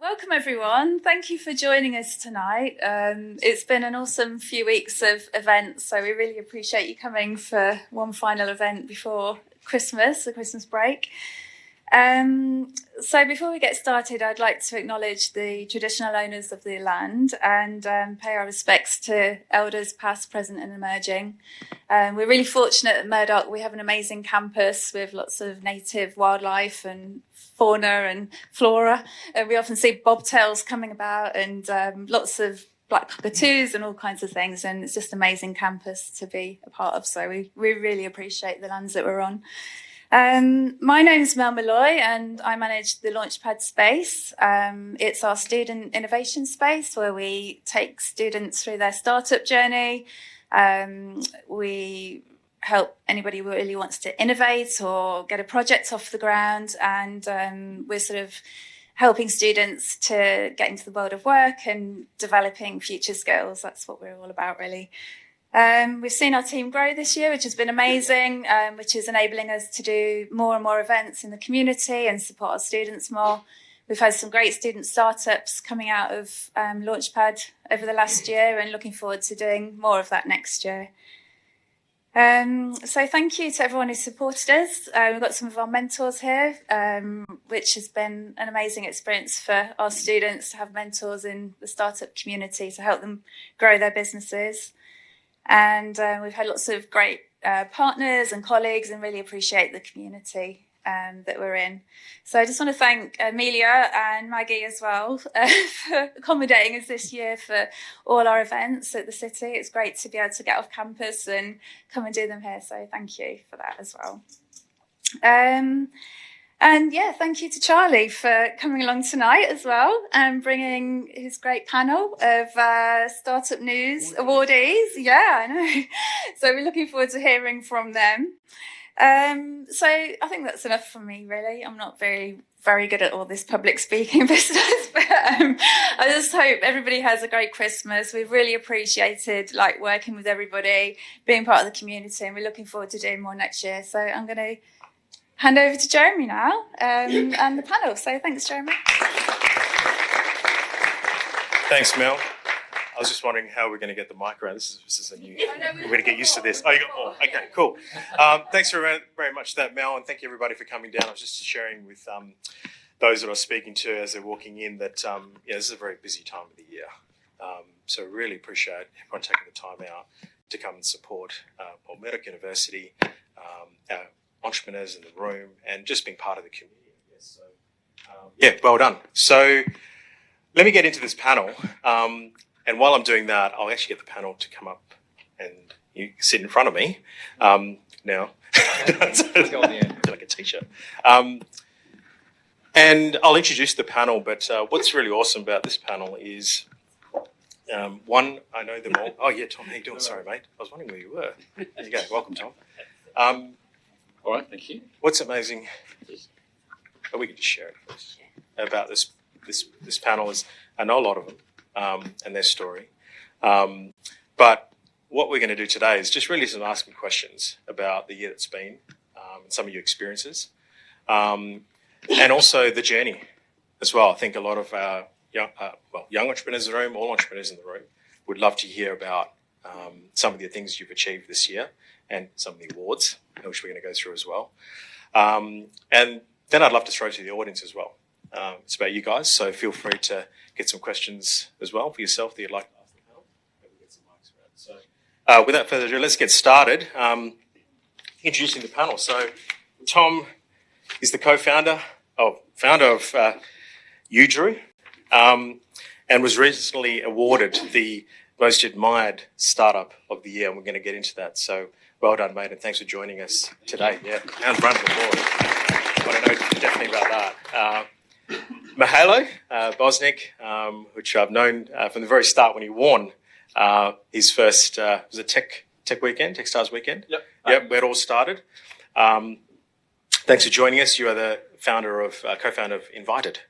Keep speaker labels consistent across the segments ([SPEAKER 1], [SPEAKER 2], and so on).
[SPEAKER 1] Welcome everyone. Thank you for joining us tonight. It's been an awesome few weeks of events, so we really appreciate you coming for one final event before Christmas, the Christmas break. So before we get started, I'd like to acknowledge the traditional owners of the land and pay our respects to elders past, present and emerging. We're really fortunate at Murdoch. We have an amazing campus with lots of native wildlife and fauna and flora. We often see bobtails coming about and lots of black cockatoos and all kinds of things. And it's just an amazing campus to be a part of. So we really appreciate the lands that we're on. My name is Mel Malloy and I manage the Launchpad space. It's our student innovation space where we take students through their startup journey. We help anybody who really wants to innovate or get a project off the ground, and we're sort of helping students to get into the world of work and developing future skills. That's what we're all about, really. We've seen our team grow this year, which has been amazing, which is enabling us to do more and more events in the community and support our students more. We've had some great student startups coming out of Launchpad over the last year and looking forward to doing more of that next year. So thank you to everyone who supported us. We've got some of our mentors here, which has been an amazing experience for our students to have mentors in the startup community to help them grow their businesses. And we've had lots of great partners and colleagues and really appreciate the community that we're in. So I just want to thank Amelia and Maggie as well for accommodating us this year for all our events at the city. It's great to be able to get off campus and come and do them here. So thank you for that as well. And yeah, thank you to Charlie for coming along tonight as well and bringing his great panel of Startup News awardees. Yeah, I know. So we're looking forward to hearing from them. So I think that's enough from me, really. I'm not very good at all this public speaking business, but I just hope everybody has a great Christmas. We've really appreciated working with everybody, being part of the community, and we're looking forward to doing more next year. So I'm going to hand over to Jeremy now and the panel. So thanks, Jeremy.
[SPEAKER 2] Thanks, Mel. I was just wondering how we're going to get the mic around. This is a new. We're going to get used to this. Oh, you got more. Okay, cool. Thanks very much for that, Mel, and thank you everybody for coming down. I was just sharing with those that I was speaking to as they're walking in that this is a very busy time of the year. So really appreciate everyone taking the time out to come and support Murdoch University, our entrepreneurs in the room, and just being part of the community. Yes, so well done. So let me get into this panel. And while I'm doing that, I'll actually get the panel to come up and you sit in front of me now. Like a T-shirt. And I'll introduce the panel, but what's really awesome about this panel is, one, I know them all. Oh, yeah, Tom, how you doing? Sorry, mate. I was wondering where you were. There you go. Welcome, Tom.
[SPEAKER 3] All right, thank you.
[SPEAKER 2] What's amazing, we could just share it first, about this panel is, I know a lot of them. And their story. But what we're going to do today is just really some asking questions about the year that's been and some of your experiences and also the journey as well. I think a lot of our young entrepreneurs in the room, all entrepreneurs in the room, would love to hear about some of the things you've achieved this year and some of the awards, which we're going to go through as well. And then I'd love to throw to the audience as well. It's about you guys, so feel free to get some questions as well for yourself that you'd like to ask the panel. Maybe we'll get some mics around. So, without further ado, let's get started. Introducing the panel. So, Tom is the founder of Udrew, and was recently awarded the Most Admired Startup of the Year, and we're going to get into that. So, well done, mate, and thanks for joining us today. Yeah, and round of applause. I want to know definitely about that. Mahalo Bosnick, which I've known from the very start when he won his first was it Tech Stars Weekend? Yep, where it all started. Thanks for joining us. You are the co-founder of Invited,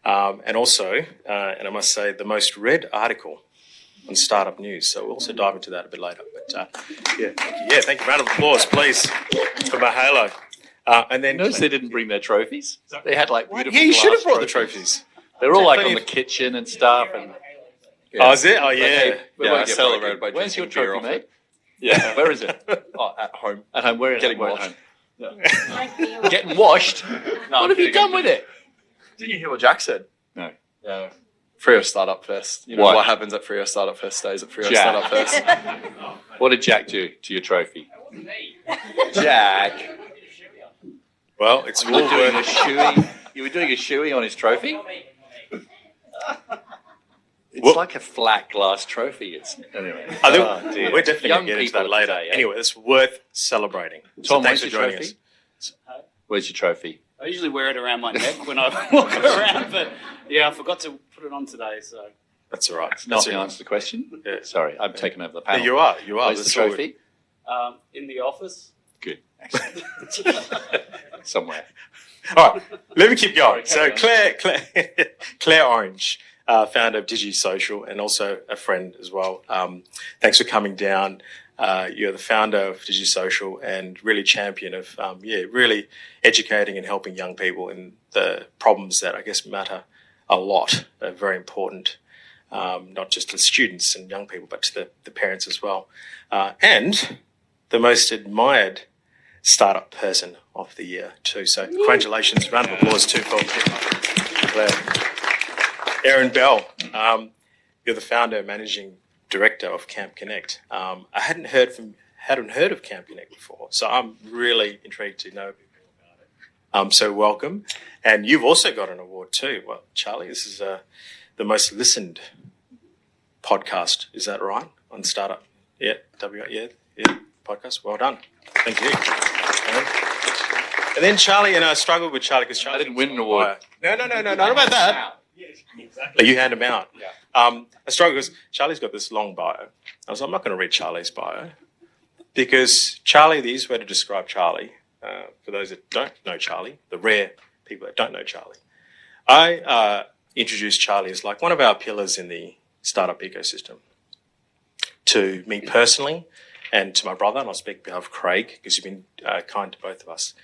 [SPEAKER 2] and also, and I must say, the most read article on Startup News. So we'll also dive into that a bit later. But thank you. Yeah, thank you. Round of applause, please, for Mahalo. And then
[SPEAKER 3] notice they didn't bring their trophies. They had beautiful.
[SPEAKER 2] Yeah, you should have brought the trophies.
[SPEAKER 3] They're all like
[SPEAKER 2] Plenty
[SPEAKER 3] on the
[SPEAKER 2] of-
[SPEAKER 3] kitchen and stuff. And
[SPEAKER 2] Oh, is it? Oh,
[SPEAKER 3] But
[SPEAKER 2] yeah.
[SPEAKER 3] hey, we
[SPEAKER 4] Yeah,
[SPEAKER 3] won't
[SPEAKER 4] I
[SPEAKER 3] get
[SPEAKER 4] celebrated
[SPEAKER 3] broken.
[SPEAKER 4] by
[SPEAKER 3] Where's your
[SPEAKER 4] drinking beer
[SPEAKER 3] trophy,
[SPEAKER 4] off
[SPEAKER 3] mate?
[SPEAKER 4] it.
[SPEAKER 3] Yeah. Where is it?
[SPEAKER 4] Oh, at home.
[SPEAKER 3] At home. Where?
[SPEAKER 4] Getting
[SPEAKER 3] where at
[SPEAKER 4] washed.
[SPEAKER 3] home? Getting washed? What have you done with it?
[SPEAKER 4] Didn't you hear what Jack said?
[SPEAKER 3] No.
[SPEAKER 4] Yeah. Freo Startup Fest. You know
[SPEAKER 3] What?
[SPEAKER 4] what happens at Freo Startup Fest stays at Freo
[SPEAKER 3] Jack.
[SPEAKER 4] Startup Fest.
[SPEAKER 3] What did Jack do to your trophy?
[SPEAKER 4] Jack.
[SPEAKER 2] Well, it's
[SPEAKER 3] You were doing a
[SPEAKER 2] Woolworth.
[SPEAKER 3] shoey. You were doing a shoey on his trophy. It's
[SPEAKER 2] What?
[SPEAKER 3] like a flat glass trophy. It's anyway.
[SPEAKER 2] I think
[SPEAKER 3] Oh, dear.
[SPEAKER 2] we're definitely
[SPEAKER 3] Young
[SPEAKER 2] going to get into
[SPEAKER 3] people
[SPEAKER 2] that later.
[SPEAKER 3] today, eh?
[SPEAKER 2] Anyway, it's worth celebrating. So
[SPEAKER 3] Tom,
[SPEAKER 2] thanks
[SPEAKER 3] where's
[SPEAKER 2] for
[SPEAKER 3] your
[SPEAKER 2] joining
[SPEAKER 3] trophy?
[SPEAKER 2] us.
[SPEAKER 3] Where's your trophy?
[SPEAKER 5] I usually wear it around my neck when I walk around, but yeah, I forgot to put it on today. So
[SPEAKER 2] That's all right.
[SPEAKER 3] Not
[SPEAKER 2] That's
[SPEAKER 3] the
[SPEAKER 2] all right.
[SPEAKER 3] answer to the question.
[SPEAKER 2] Yeah.
[SPEAKER 3] Sorry, I'm taking over the
[SPEAKER 2] Yeah,
[SPEAKER 3] panel.
[SPEAKER 2] you are. You are.
[SPEAKER 3] Where's the
[SPEAKER 2] That's all
[SPEAKER 3] trophy?
[SPEAKER 5] in the office.
[SPEAKER 3] Good. Excellent. Somewhere.
[SPEAKER 2] All right, let me keep going.
[SPEAKER 3] Sorry,
[SPEAKER 2] So
[SPEAKER 3] carry
[SPEAKER 2] Claire Orange, founder of DigiSocial and also a friend as well. Thanks for coming down. You're the founder of DigiSocial and really champion of, really educating and helping young people in the problems that I guess matter a lot. They're very important, not just to students and young people, but to the parents as well. And the most admired startup person of the year too. So congratulations, round of applause too for Claire. Erin Bell, you're the founder and managing director of Camp Connect. I hadn't heard of Camp Connect before, so I'm really intrigued to know a bit more about it. So welcome, and you've also got an award too. Well, Charlie, this is the most listened podcast. Is that right on startup? Yeah, podcast. Well done, thank you. And then Charlie, and I struggled with Charlie because Charlie
[SPEAKER 3] I didn't win an award.
[SPEAKER 2] No, not about that. You hand them out.
[SPEAKER 3] Yeah.
[SPEAKER 2] I struggle because Charlie's got this long bio. I was like, I'm not going to read Charlie's bio because Charlie, the easiest way to describe Charlie, for those that don't know Charlie, the rare people that don't know Charlie, I introduced Charlie as like one of our pillars in the startup ecosystem. To me personally and to my brother, and I'll speak on behalf of Craig because you've been kind to both of us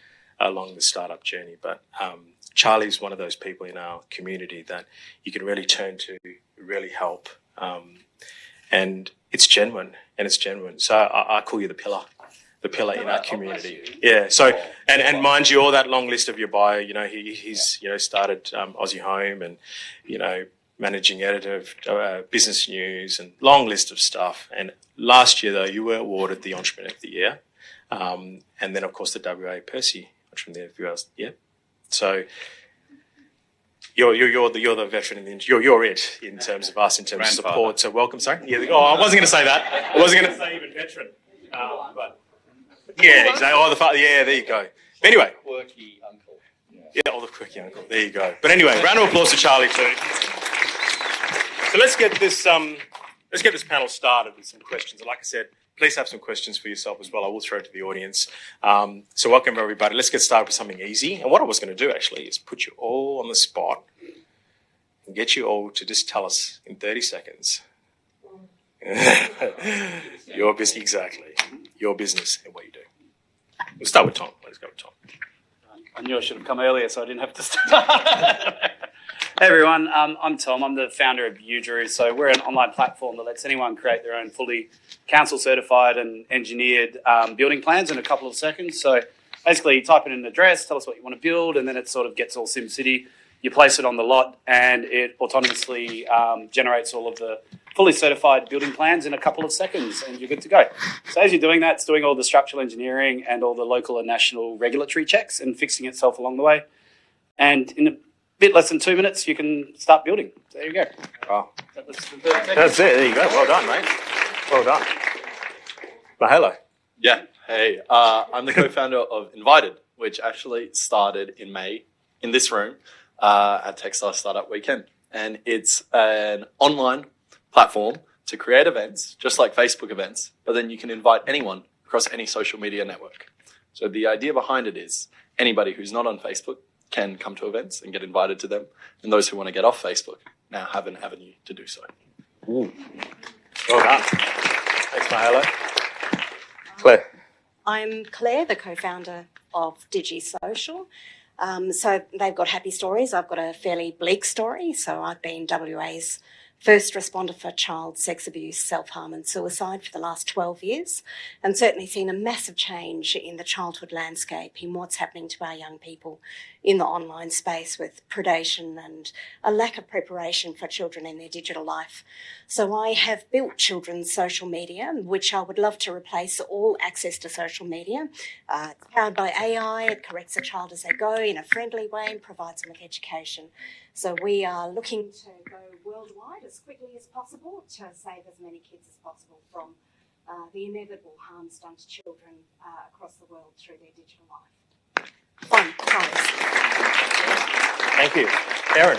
[SPEAKER 2] along the startup journey. But Charlie's one of those people in our community that you can really turn to, really help. And it's genuine. So I call you the pillar in our community. Yeah. So, and mind you, all that long list of your bio, he's started Aussie Home and, managing editor of Business News and long list of stuff. And last year, though, you were awarded the Entrepreneur of the Year. And then, of course, the WA Percy Entrepreneur of the Year. Yeah. So you're the veteran in the industry. You're it in terms of us, in terms of support. So welcome. Sorry. Yeah. I wasn't going to say that. I wasn't going to say even veteran. But yeah, exactly. Oh, the father. Yeah, there you go. Anyway.
[SPEAKER 3] Quirky uncle.
[SPEAKER 2] Yeah, the quirky uncle. There you go. But anyway, round of applause to Charlie too. So let's get this panel started with some questions. And like I said, please have some questions for yourself as well. I will throw it to the audience. So welcome everybody. Let's get started with something easy. And what I was going to do actually is put you all on the spot and get you all to just tell us in 30 seconds. Your business, exactly. Your business and what you do. We'll start with Tom. Let's go with Tom.
[SPEAKER 5] I knew I should have come earlier, so I didn't have to start. Hey everyone, I'm Tom. I'm the founder of Udrew. So we're an online platform that lets anyone create their own fully council certified and engineered building plans in a couple of seconds. So basically, you type in an address, tell us what you want to build, and then it sort of gets all SimCity. You place it on the lot, and it autonomously generates all of the fully certified building plans in a couple of seconds, and you're good to go. So as you're doing that, it's doing all the structural engineering and all the local and national regulatory checks and fixing itself along the way. And in a bit less than 2 minutes, you can start building. So there you go.
[SPEAKER 2] Wow. That's it. There you go. Well done, mate. Well done. Mahalo.
[SPEAKER 4] Yeah. Hey, I'm the co-founder of Invited, which actually started in May in this room at Textile Startup Weekend. And it's an online platform to create events, just like Facebook events, but then you can invite anyone across any social media network. So the idea behind it is anybody who's not on Facebook can come to events and get invited to them. And those who want to get off Facebook now have an avenue to do so.
[SPEAKER 2] Ooh. Well done. Thanks, Mahalo. Claire.
[SPEAKER 6] I'm Claire, the co-founder of DigiSocial. So they've got happy stories. I've got a fairly bleak story. So I've been WA's first responder for child sex abuse, self-harm and suicide for the last 12 years, and certainly seen a massive change in the childhood landscape in what's happening to our young people in the online space with predation and a lack of preparation for children in their digital life. So I have built children's social media, which I would love to replace all access to social media. It's powered by AI, it corrects a child as they go in a friendly way and provides them with education. So we are looking to go worldwide as quickly as possible to save as many kids as possible from the inevitable harms done to children across the world through their digital life. Fun times.
[SPEAKER 2] Thank you. Erin.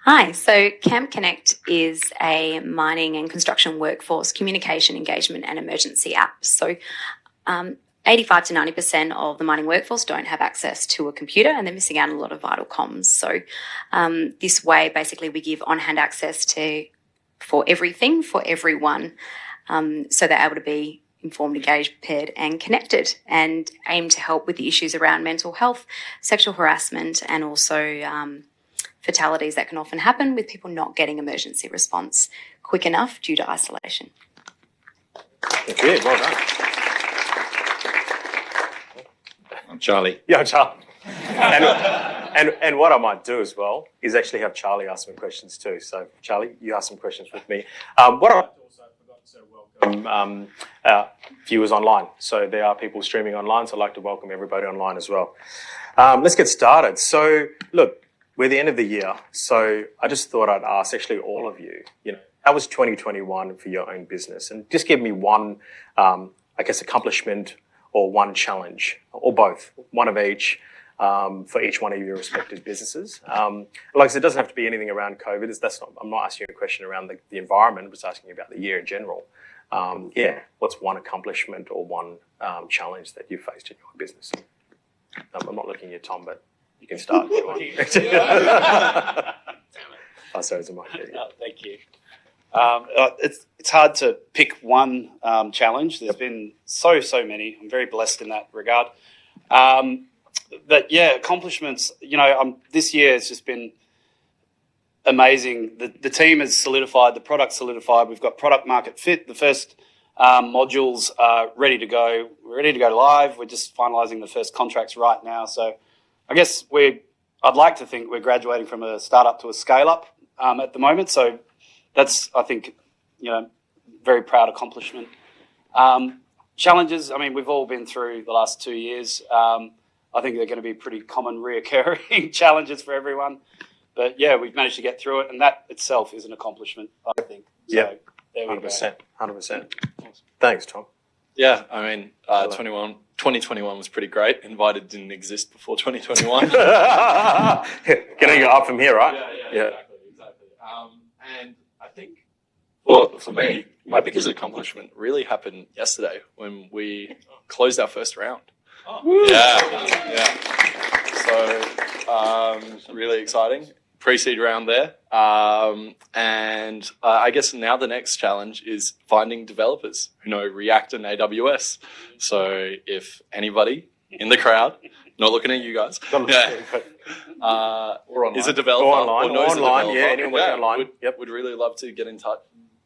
[SPEAKER 7] Hi, so Camp Connect is a mining and construction workforce communication, engagement and emergency app. So 85 to 90% of the mining workforce don't have access to a computer and they're missing out on a lot of vital comms. So this way, basically, we give on-hand access for everything, for everyone, so they're able to be informed, engaged, prepared and connected, and aim to help with the issues around mental health, sexual harassment and also fatalities that can often happen with people not getting emergency response quick enough due to isolation.
[SPEAKER 2] Thank you. Well done.
[SPEAKER 3] I'm Charlie.
[SPEAKER 2] Yeah, Charlie. And what I might do as well is actually have Charlie ask some questions too. So, Charlie, you ask some questions with me. What I also forgot to welcome viewers online. So there are people streaming online, so I'd like to welcome everybody online as well. Let's get started. So, look, we're the end of the year, so I just thought I'd ask actually all of you, how was 2021 for your own business? And just give me one, accomplishment or one challenge, or both, one of each, for each one of your respective businesses. Like I said, it doesn't have to be anything around COVID. I'm not asking you a question around the environment. I'm just asking you about the year in general. What's one accomplishment or one challenge that you faced in your business? I'm not looking at you, Tom, but you can start if you want. Oh, sorry, it's a mic.
[SPEAKER 5] Oh, thank you. It's hard to pick one challenge. There's been so many. I'm very blessed in that regard. But yeah, accomplishments. This year has just been amazing. The team has solidified. The product's solidified. We've got product market fit. The first modules are ready to go. We're ready to go live. We're just finalising the first contracts right now. So I guess I'd like to think we're graduating from a startup to a scale up at the moment. So that's, I think, very proud accomplishment. Challenges, we've all been through the last 2 years. I think they're going to be pretty common reoccurring challenges for everyone. But yeah, we've managed to get through it, and that itself is an accomplishment, I think. So,
[SPEAKER 2] yeah,
[SPEAKER 5] there we
[SPEAKER 2] 100%.
[SPEAKER 5] go.
[SPEAKER 2] 100%. Thanks, Tom.
[SPEAKER 4] Yeah, 2021 was pretty great. Invited didn't exist before 2021.
[SPEAKER 2] Getting it up from here, right?
[SPEAKER 4] Yeah. Exactly. And I think, well, for me, my biggest accomplishment really happened yesterday when we closed our first round.
[SPEAKER 2] Oh.
[SPEAKER 4] Yeah. So, really exciting. Pre-seed round there. And I guess now the next challenge is finding developers who know React and AWS. So if anybody in the crowd, not looking at you guys, is a developer or knows a developer,
[SPEAKER 2] anyone working online,
[SPEAKER 4] would really love to get in touch.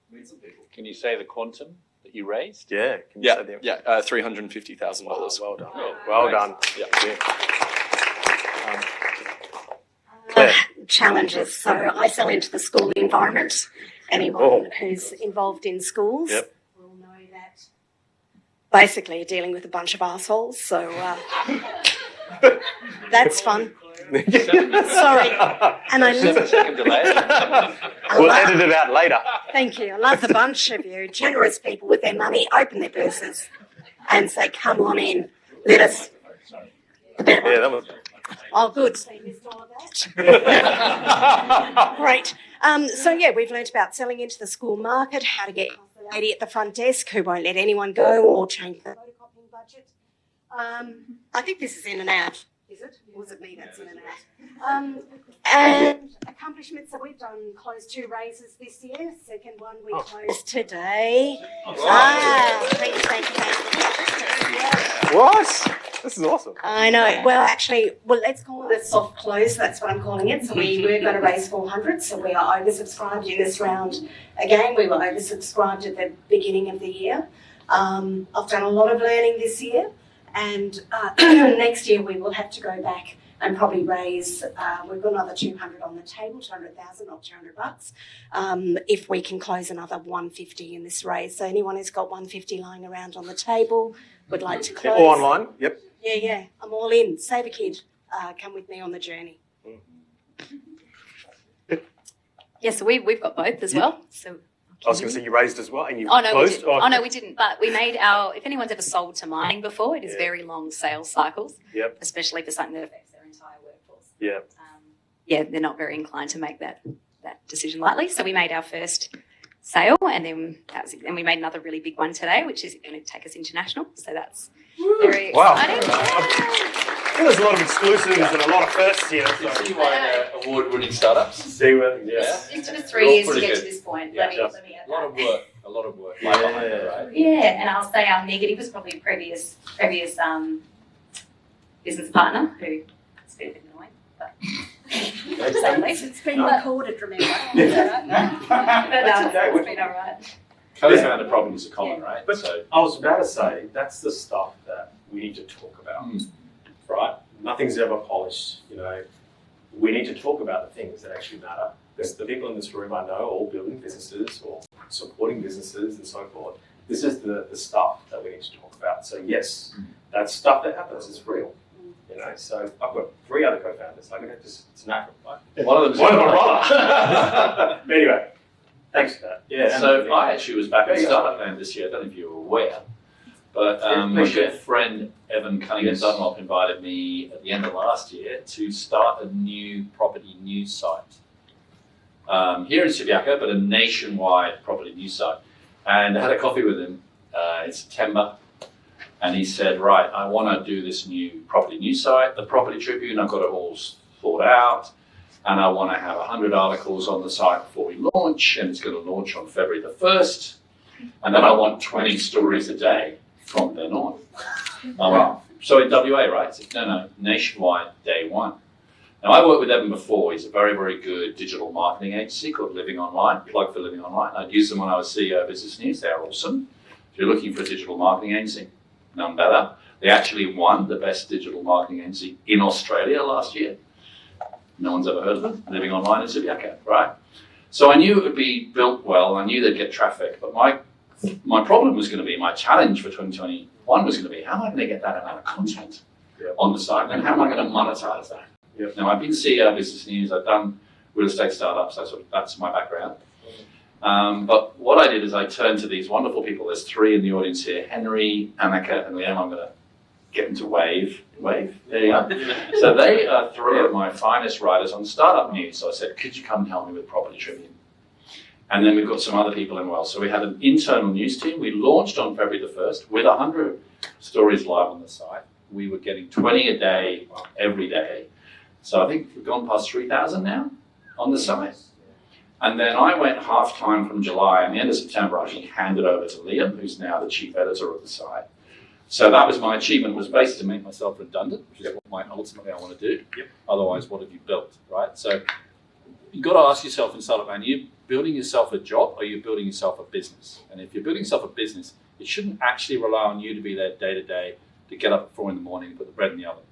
[SPEAKER 4] Meet some people.
[SPEAKER 3] Can you say the quantum that you raised?
[SPEAKER 2] Yeah. Can you say the
[SPEAKER 4] $350,000.
[SPEAKER 2] Well done.
[SPEAKER 3] Oh,
[SPEAKER 2] well
[SPEAKER 3] nice.
[SPEAKER 2] done.
[SPEAKER 4] Yeah.
[SPEAKER 2] Claire.
[SPEAKER 6] Challenges. So I sell into the school environment. Anyone who's involved in schools will know that basically you're dealing with a bunch of assholes. So that's fun. Sorry. And I
[SPEAKER 3] Second delay.
[SPEAKER 2] We'll edit it out later.
[SPEAKER 6] Thank you. I love the bunch of you, generous people with their money, open their purses and say, come on in, let us.
[SPEAKER 2] Yeah, that was...
[SPEAKER 6] Oh, good. So you missed all of that? Great. So, yeah, we've learnt about selling into the school market, how to get the lady at the front desk who won't let anyone go or change the photocopying budget. I think this is in and out. Is it? Or was it me that's in and out? And accomplishments. So we've closed 2 raises this year. Second one we closed today. Thank you.
[SPEAKER 2] What? This is awesome.
[SPEAKER 6] I know. Well, actually, let's call it a soft close. That's what I'm calling it. So we were going to raise 400. So we are oversubscribed in this round. Again, we were oversubscribed at the beginning of the year. I've done a lot of learning this year, and next year we will have to go back and probably raise. We've got another 200 on the table, 200,000, not $200. If we can close another 150 in this raise. So anyone who's got 150 lying around on the table would like to close.
[SPEAKER 2] Or online. Yep.
[SPEAKER 6] Yeah, I'm all in. Save a kid. Come with me on the journey.
[SPEAKER 7] Yeah, so we've got both as well. So
[SPEAKER 2] I was going to say you raised as well, and you
[SPEAKER 7] Oh no,
[SPEAKER 2] closed.
[SPEAKER 7] we didn't. But we made our. If anyone's ever sold to mining before, it is very long sales cycles.
[SPEAKER 2] Yep.
[SPEAKER 7] Especially for something that affects their entire workforce.
[SPEAKER 2] Yep.
[SPEAKER 7] Yeah, they're not very inclined to make that decision lightly. So we made our first sale, and then we made another really big one today, which is going to take us international. So that's very exciting.
[SPEAKER 2] There's a lot of exclusives and a lot of firsts here.
[SPEAKER 3] See why award-winning startups.
[SPEAKER 2] See what? Yes.
[SPEAKER 7] It took us 3 years to get to this point.
[SPEAKER 3] Yeah,
[SPEAKER 7] Let me add
[SPEAKER 3] a lot of work. A lot of work.
[SPEAKER 2] Yeah.
[SPEAKER 7] Yeah, and I'll say our negative was probably a previous business partner who it's been a bit annoying, but
[SPEAKER 6] It's been recorded, remember?
[SPEAKER 7] it's been all right.
[SPEAKER 3] Co-founder problems are common, right?
[SPEAKER 2] But
[SPEAKER 3] So
[SPEAKER 2] I was about to say that's the stuff that we need to talk about, right? Nothing's ever polished. We need to talk about the things that actually matter. There's the people in this room I know, all building businesses or supporting businesses and so forth. This is the stuff that we need to talk about. So yes, that stuff that happens is real. So I've got 3 other co-founders. It's natural, right?
[SPEAKER 3] one of them's
[SPEAKER 2] One of my brother. But anyway, thanks for that. Yeah.
[SPEAKER 3] So I actually was back in Startup Land this year. I don't know if you were aware, but my good friend Evan Cunningham Dunlop invited me at the end of last year to start a new property news site here in Subiaco, but a nationwide property news site. And I had a coffee with him in September, and he said, right, I want to do this new property news site, the Property Tribune. I've got it all thought out. And I want to have 100 articles on the site before we launch, and it's going to launch on February the 1st. And then I want 20 stories a day from then on. So in WA, right? No, nationwide, day one. Now, I worked with Evan before. He's a very, very good digital marketing agency called Living Online, plug for Living Online. I'd used them when I was CEO of Business News. They're awesome. If you're looking for a digital marketing agency, none better. They actually won the best digital marketing agency in Australia last year. No one's ever heard of them, Living Online in Subiaco, right? So I knew it would be built well, I knew they'd get traffic, but my problem was going to be, my challenge for 2021 was going to be, how am I going to get that amount of content on the site, and how am I going to monetize that?
[SPEAKER 2] Yep.
[SPEAKER 3] Now, I've been CEO of Business News, I've done real estate startups, that's my background. But what I did is I turned to these wonderful people, there's 3 in the audience here, Henry, Annika, and Liam. I'm going to get them to wave, there you go. So they are 3 of my finest writers on startup news. So I said, could you come help me with Property Tribune? And then we've got some other people in well. So we had an internal news team. We launched on February the 1st with 100 stories live on the site. We were getting 20 a day, every day. So I think we've gone past 3,000 now on the site. And then I went half-time from July, and the end of September I actually handed over to Liam, who's now the chief editor of the site. So that was my achievement, was basically to make myself redundant, which is what ultimately I want to do. Yep. Otherwise, what have you built, right? So you've got to ask yourself in Startup Land, are you building yourself a job, or are you building yourself a business? And if you're building yourself a business, it shouldn't actually rely on you to be there day to day, to get up at 4 a.m. and put the bread in the oven.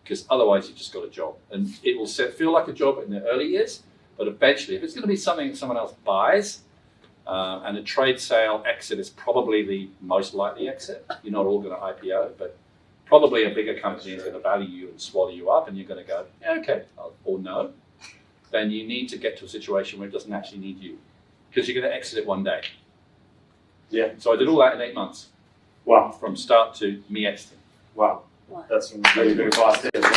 [SPEAKER 3] Because otherwise you've just got a job. And it will feel like a job in the early years, but eventually, if it's going to be something someone else buys, and a trade sale exit is probably the most likely exit. You're not all going to IPO, but probably a bigger company is going to value you and swallow you up, and you're going to go, yeah, okay, or no. Then you need to get to a situation where it doesn't actually need you, because you're going to exit it one day.
[SPEAKER 2] Yeah.
[SPEAKER 3] So I did all that in 8 months.
[SPEAKER 2] Wow.
[SPEAKER 3] From start to me exiting.
[SPEAKER 2] Wow. That's some really good advice there as well.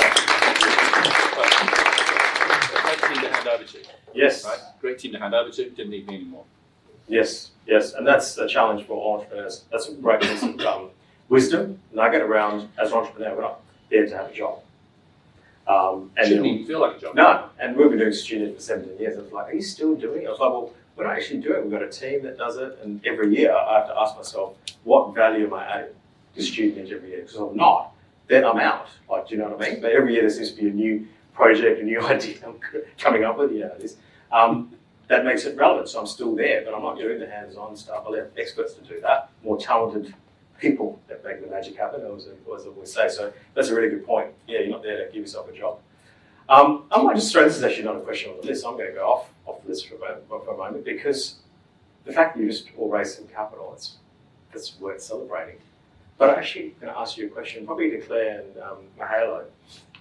[SPEAKER 3] Great team to hand over to.
[SPEAKER 2] Yes.
[SPEAKER 3] Right? Great team to hand over to. Didn't need me anymore.
[SPEAKER 2] Yes, and that's a challenge for all entrepreneurs. That's a great piece of wisdom, nugget around, as an entrepreneur, we're not there to have a job.
[SPEAKER 3] And shouldn't even feel like a job.
[SPEAKER 2] No, and we've been doing student for 17 years. I was like, are you still doing it? I was like, well, we're not actually doing it. We've got a team that does it, and every year I have to ask myself, what value am I adding?
[SPEAKER 8] to student every year, because if I'm not, then I'm out. Like, do you know what I mean? But every year there seems to be a new project, a new idea I'm coming up with, this. That makes it relevant, so I'm still there, but I'm not doing the hands-on stuff. I let experts to do that, more talented people that make the magic happen, as I always say. So that's a really good point. Yeah, you're not there to give yourself a job. I might just throw, this is actually not a question on the list, I'm going to go off the list for a moment, because the fact that you just all raised some capital, that's worth celebrating. But I'm actually going to ask you a question, probably to Claire and Mahalo.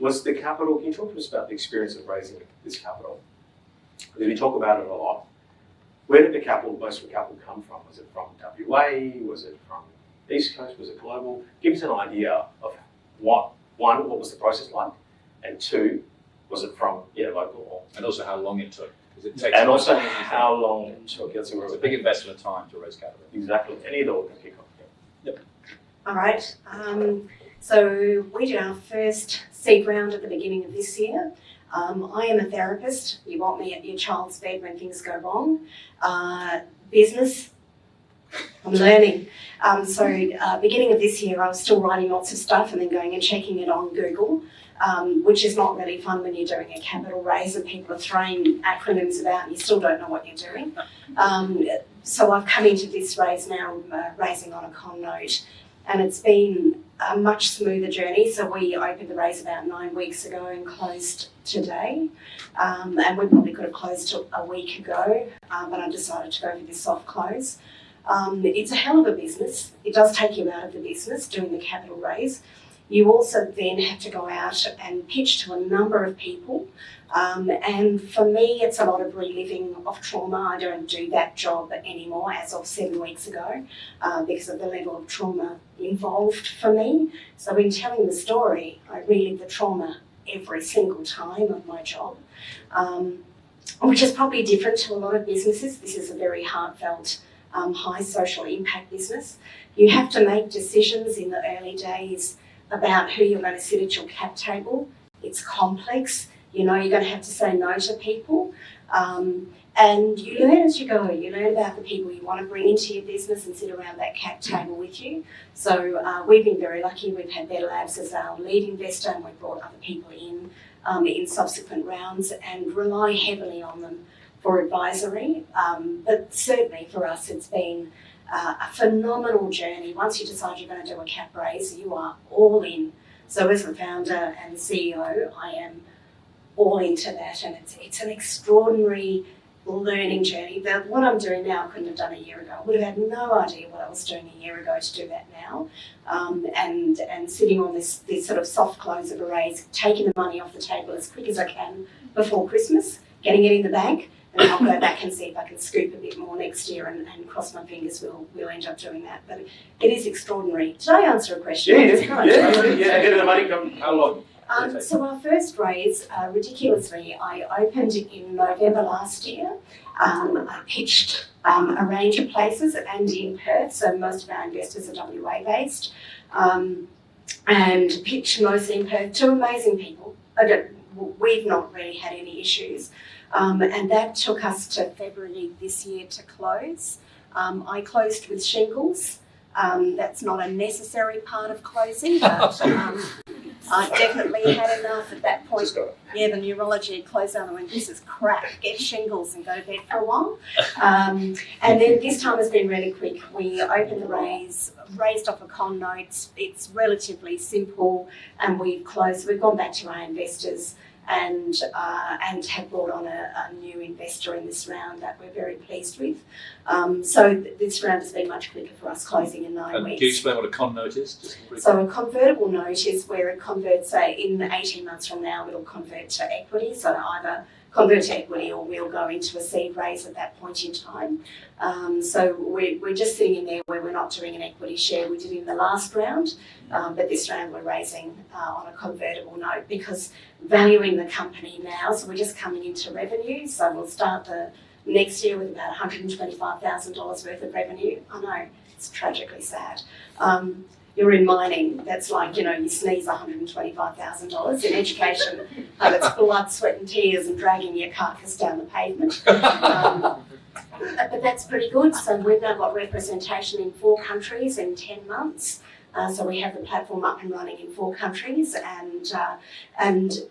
[SPEAKER 8] Was the capital, can you talk to us about the experience of raising this capital? Because we talk about it a lot. Where did most of the capital come from? Was it from WA? Was it from East Coast? Was it global? Give us an idea of what was the process like? And two, was it from local?
[SPEAKER 3] And also how long it took. Because it takes
[SPEAKER 8] and also how long it took.
[SPEAKER 3] It's a big investment of time to raise capital.
[SPEAKER 8] Exactly. Any of the can kick off. Yep.
[SPEAKER 6] All right. So we did our first seed round at the beginning of this year. I am a therapist. You want me at your child's bed when things go wrong. Business, I'm learning. Beginning of this year, I was still writing lots of stuff and then going and checking it on Google, which is not really fun when you're doing a capital raise and people are throwing acronyms about and you still don't know what you're doing. So I've come into this raise now, raising on a con note, and it's been a much smoother journey. So we opened the raise about 9 weeks ago and closed today. And we probably could have closed a week ago, but I decided to go for this soft close. It's a hell of a business. It does take you out of the business doing the capital raise. You also then have to go out and pitch to a number of people. And for me, it's a lot of reliving of trauma. I don't do that job anymore as of 7 weeks ago because of the level of trauma involved for me. So in telling the story, I relive the trauma every single time of my job, which is probably different to a lot of businesses. This is a very heartfelt, high social impact business. You have to make decisions in the early days about who you're going to sit at your cap table. It's complex. You're going to have to say no to people. And you learn as you go. You learn about the people you want to bring into your business and sit around that cap table with you. So we've been very lucky. We've had Better Labs as our lead investor, and we've brought other people in subsequent rounds and rely heavily on them for advisory. But certainly for us, it's been a phenomenal journey. Once you decide you're going to do a cap raise, you are all in. So as the founder and CEO, I am all into that, and it's an extraordinary learning journey. But what I'm doing now I couldn't have done a year ago. I would have had no idea what I was doing a year ago to do that now. And sitting on this sort of soft close of a raise, taking the money off the table as quick as I can before Christmas, getting it in the bank, and then I'll go back and see if I can scoop a bit more next year and cross my fingers we'll end up doing that. But it is extraordinary. Did I answer a question?
[SPEAKER 8] Yeah. The money come. How long?
[SPEAKER 6] So our first raise, ridiculously, I opened in November last year. I pitched a range of places and in Perth, so most of our investors are WA based, and pitched mostly in Perth to amazing people. We've not really had any issues, and that took us to February this year to close. I closed with shingles. That's not a necessary part of closing, but I definitely had enough at that point. Yeah, the neurology closed down and went, this is crap, get shingles and go to bed for a while. And then this time has been really quick. We opened the raised off a con note. It's relatively simple, and we've closed. We've gone back to our investors and have brought on a new investor in this round that we're very pleased with. So this round has been much quicker for us, closing in 9 weeks.
[SPEAKER 3] Can you explain what a con note is?
[SPEAKER 6] So a convertible note is where it converts, say, in 18 months from now, it'll convert to equity. So either convert to equity or we'll go into a seed raise at that point in time. So we're just sitting in there where we're not doing an equity share. We did in the last round, but this round we're raising on a convertible note because valuing the company now, so we're just coming into revenue. So we'll start the next year with about $125,000 worth of revenue. I know, it's tragically sad. You're in mining, that's like, you sneeze $125,000. In education, that's blood, sweat and tears and dragging your carcass down the pavement. But that's pretty good. So we've now got representation in 4 countries in 10 months. So we have the platform up and running in 4 countries, and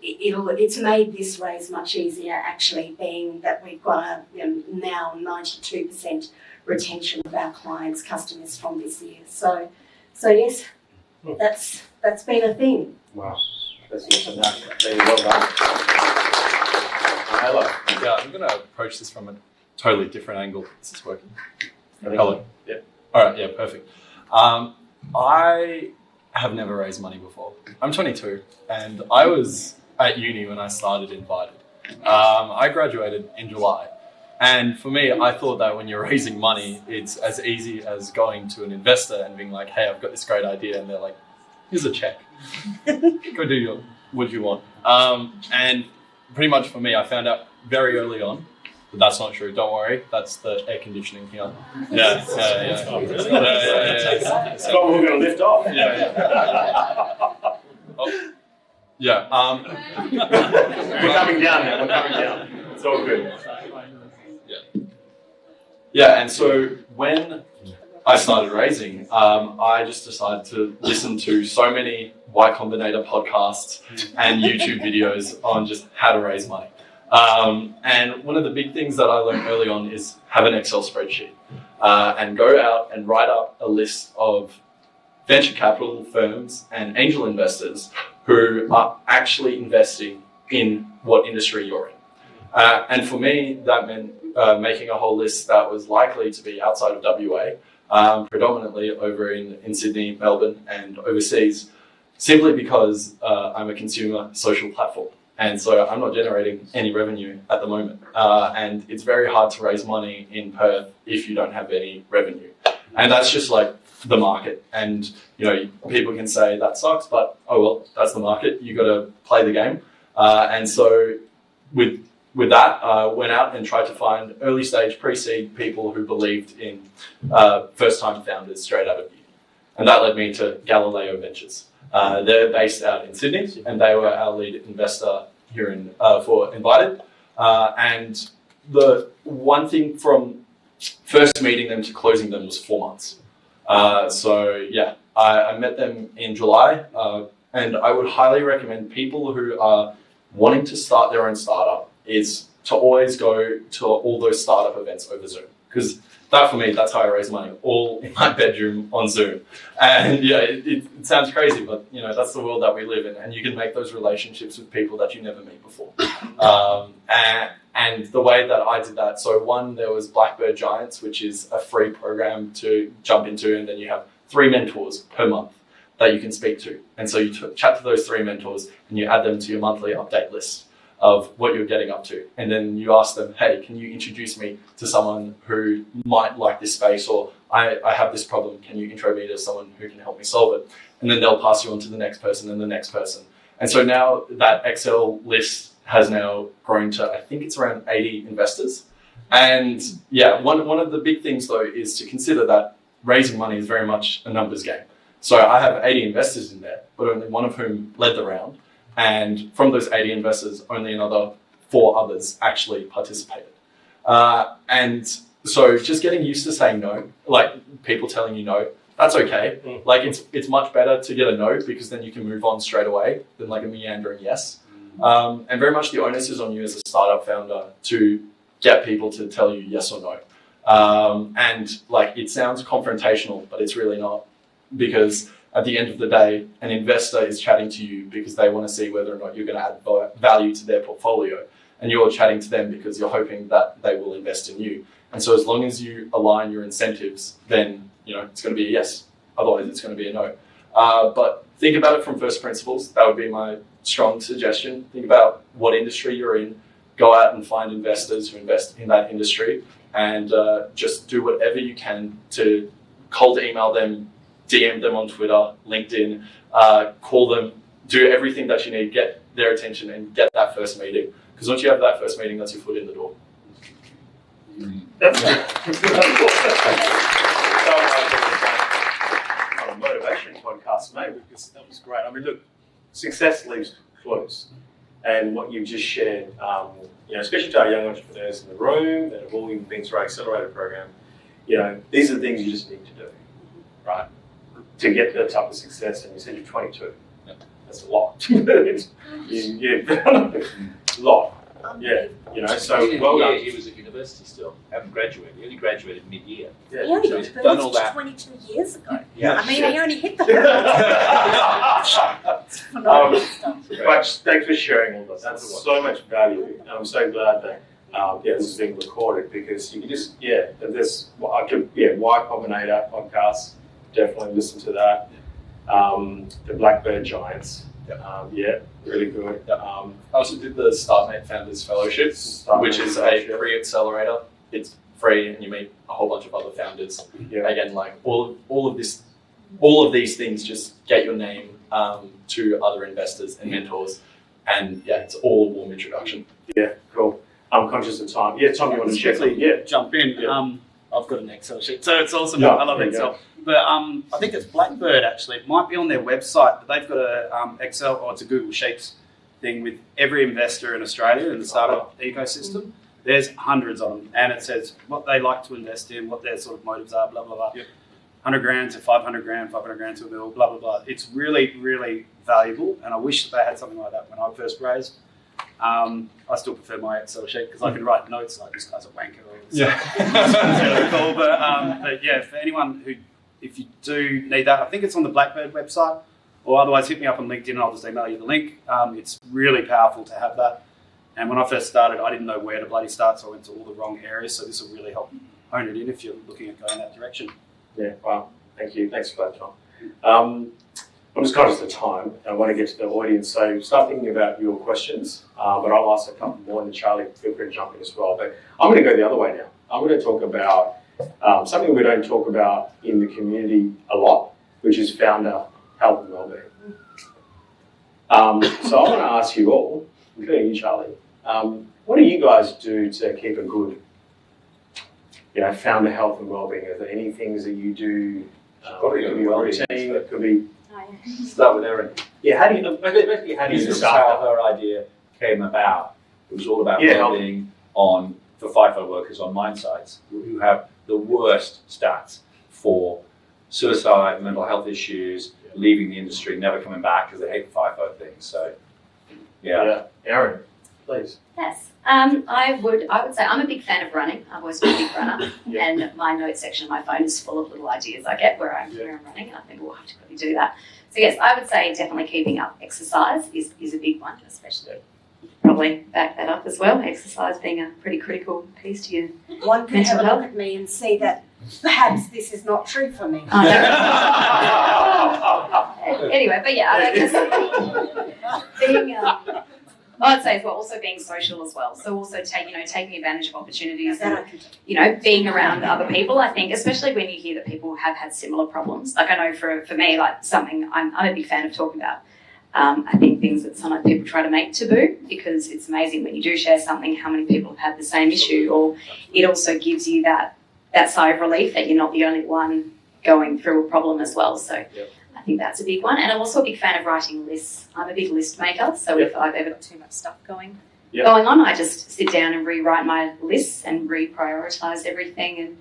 [SPEAKER 6] it's made this raise much easier, actually, being that we've got now 92% retention of our clients, customers from this year. So yes, that's been a thing.
[SPEAKER 8] Wow, that's awesome. Well done. Hello.
[SPEAKER 4] Yeah, I'm going to approach this from a totally different angle. Is this working?
[SPEAKER 8] Hello. Yeah.
[SPEAKER 4] All right, yeah, perfect. I have never raised money before. I'm 22, and I was at uni when I started Invited. I graduated in July, and for me, I thought that when you're raising money, it's as easy as going to an investor and being like, hey, I've got this great idea, and they're like, here's a check. Go do what you want. And pretty much for me, I found out very early on but that's not true. Don't worry. That's the air conditioning here. Yeah.
[SPEAKER 8] Oh, really? Yeah. But we're going to lift off.
[SPEAKER 4] Yeah.
[SPEAKER 8] We're coming down now. We're coming down. It's all good.
[SPEAKER 4] Yeah, and so when I started raising, I just decided to listen to so many Y Combinator podcasts and YouTube videos on just how to raise money. And one of the big things that I learned early on is have an Excel spreadsheet and go out and write up a list of venture capital firms and angel investors who are actually investing in what industry you're in. And for me, that meant making a whole list that was likely to be outside of WA, predominantly over in Sydney, Melbourne, and overseas, simply because I'm a consumer social platform. And so I'm not generating any revenue at the moment. And it's very hard to raise money in Perth if you don't have any revenue. And that's just like the market. And, you know, people can say that sucks, but oh, well, that's the market. You got to play the game. And so with that, I went out and tried to find early stage pre-seed people who believed in first-time founders straight out of uni. And that led me to Galileo Ventures. They're based out in Sydney, and they were our lead investor here in for Invited. And the one thing from first meeting them to closing them was 4 months. So yeah, I met them in July, and I would highly recommend people who are wanting to start their own startup is to always go to all those startup events over Zoom, because that for me, that's how I raise money, all in my bedroom on Zoom. And yeah, it sounds crazy, but you know, that's the world that we live in, and you can make those relationships with people that you never meet before. And the way that I did that, so one, there was Blackbird Giants, which is a free program to jump into, and then you have 3 mentors per month that you can speak to. And so you chat to those 3 mentors and you add them to your monthly update list of what you're getting up to. And then you ask them, hey, can you introduce me to someone who might like this space, or I have this problem, can you intro me to someone who can help me solve it? And then they'll pass you on to the next person and the next person. And so now that Excel list has now grown to, I think it's around 80 investors. And yeah, one of the big things though is to consider that raising money is very much a numbers game. So I have 80 investors in there, but only one of whom led the round. And from those 80 investors, only another 4 others actually participated. And so just getting used to saying no, like people telling you no, that's okay. Like it's much better to get a no, because then you can move on straight away than like a meandering yes. And very much the onus is on you as a startup founder to get people to tell you yes or no. And like it sounds confrontational, but it's really not, because at the end of the day, an investor is chatting to you because they want to see whether or not you're going to add value to their portfolio. And you're chatting to them because you're hoping that they will invest in you. And so as long as you align your incentives, then you know it's going to be a yes. Otherwise, it's going to be a no. But think about it from first principles. That would be my strong suggestion. Think about what industry you're in. Go out and find investors who invest in that industry, and just do whatever you can to cold email them, DM them on Twitter, LinkedIn, call them, do everything that you need, get their attention and get that first meeting. Because once you have that first meeting, that's your foot in the door.
[SPEAKER 8] On a motivation podcast, mate, because that was great. I mean, look, success leaves clues. And what you've just shared, you know, especially to our young entrepreneurs in the room that have all been through our accelerator program, you know, these are the things you just need to do, right? to get that type of success. And you said you're 22.
[SPEAKER 3] Yeah.
[SPEAKER 8] That's a lot. A lot. Yeah, you know, so well done.
[SPEAKER 3] He was at university still, haven't graduated. He only graduated mid-year.
[SPEAKER 8] Yeah.
[SPEAKER 6] He only
[SPEAKER 3] So
[SPEAKER 6] got
[SPEAKER 3] he's done all
[SPEAKER 6] birthed
[SPEAKER 3] that.
[SPEAKER 6] 22 years ago.
[SPEAKER 3] Yeah.
[SPEAKER 6] I mean, he only hit the
[SPEAKER 8] But thanks for sharing all that. That's so much value. And I'm so glad that this is being recorded, because you can just, there's, I could, Y Combinator podcast, definitely listen to that. The Blackbird Giants, really good.
[SPEAKER 4] I also did the StartMate Founders Fellowship, which is a free accelerator. It's free, and you meet a whole bunch of other founders.
[SPEAKER 8] Yeah.
[SPEAKER 4] Again, like all of these things just get your name to other investors and mentors, and it's all a warm introduction.
[SPEAKER 8] Yeah, cool. I'm conscious of time. Yeah, Tom, you want to share something? Yeah.
[SPEAKER 5] Jump in.
[SPEAKER 8] Yeah.
[SPEAKER 5] I've got an Excel sheet, so it's awesome.
[SPEAKER 8] Yeah,
[SPEAKER 5] I love
[SPEAKER 8] there you
[SPEAKER 5] Excel. But I think it's Blackbird actually. It might be on their website, but they've got a Excel, or it's a Google Sheets thing with every investor in Australia in the startup ecosystem. There's hundreds of them, and it says what they like to invest in, what their sort of motives are, blah blah blah.
[SPEAKER 8] Yep.
[SPEAKER 5] 100 grand to 500 grand, 500 grand to $1 million, blah blah blah. It's really, really valuable, and I wish that they had something like that when I first raised. I still prefer my Excel sheet because I can write notes like this guy's a wanker. It's really cool. But yeah, for anyone who, if you do need that, I think it's on the Blackbird website, or otherwise hit me up on LinkedIn and I'll just email you the link. It's really powerful to have that. And when I first started, I didn't know where to bloody start, so I went to all the wrong areas. So this will really help hone it in if you're looking at going that direction.
[SPEAKER 8] Yeah, wow. Thank you. Thanks for that, Tom. I'm just conscious of time. I want to get to the audience, so start thinking about your questions. But I'll ask a couple more, and then Charlie, feel free to jump in as well. But I'm going to go the other way now. I'm going to talk about something we don't talk about in the community a lot, which is founder health and wellbeing. So I want to ask you all, including you, Charlie, what do you guys do to keep a good, founder health and wellbeing? Are there any things that you do? It could be a routine. It could be.
[SPEAKER 3] Start with Erin.
[SPEAKER 8] Yeah, how do you
[SPEAKER 3] This is
[SPEAKER 8] start?
[SPEAKER 3] how her idea came about. It was all about
[SPEAKER 8] Yeah.
[SPEAKER 3] well-being for FIFO workers on mine sites who have the worst stats for suicide, mental health issues, leaving the industry, never coming back because they hate the FIFO thing. So, yeah.
[SPEAKER 8] Aaron, please.
[SPEAKER 7] Yes. I would say I'm a big fan of running. I've always been a big runner.
[SPEAKER 8] Yeah.
[SPEAKER 7] And my notes section of my phone is full of little ideas I get where I'm running, and I think, I have to quickly do that. So yes, I would say definitely keeping up exercise is a big one, especially probably back that up as well. Exercise being a pretty critical piece to you.
[SPEAKER 6] One could have a look at me and see that perhaps this is not true for me.
[SPEAKER 7] Anyway, but yeah, I guess being I'd say as well, also being social as well. So also taking advantage of opportunities and, being around other people. I think, especially when you hear that people have had similar problems. Like I know for me, like something I'm a big fan of talking about. I think things that sometimes people try to make taboo, because it's amazing when you do share something, how many people have had the same issue, or it also gives you that sigh of relief that you're not the only one going through a problem as well. So I think that's a big one. And I'm also a big fan of writing lists. I'm a big list maker, so if I've ever got too much stuff going on, I just sit down and rewrite my lists and reprioritise everything and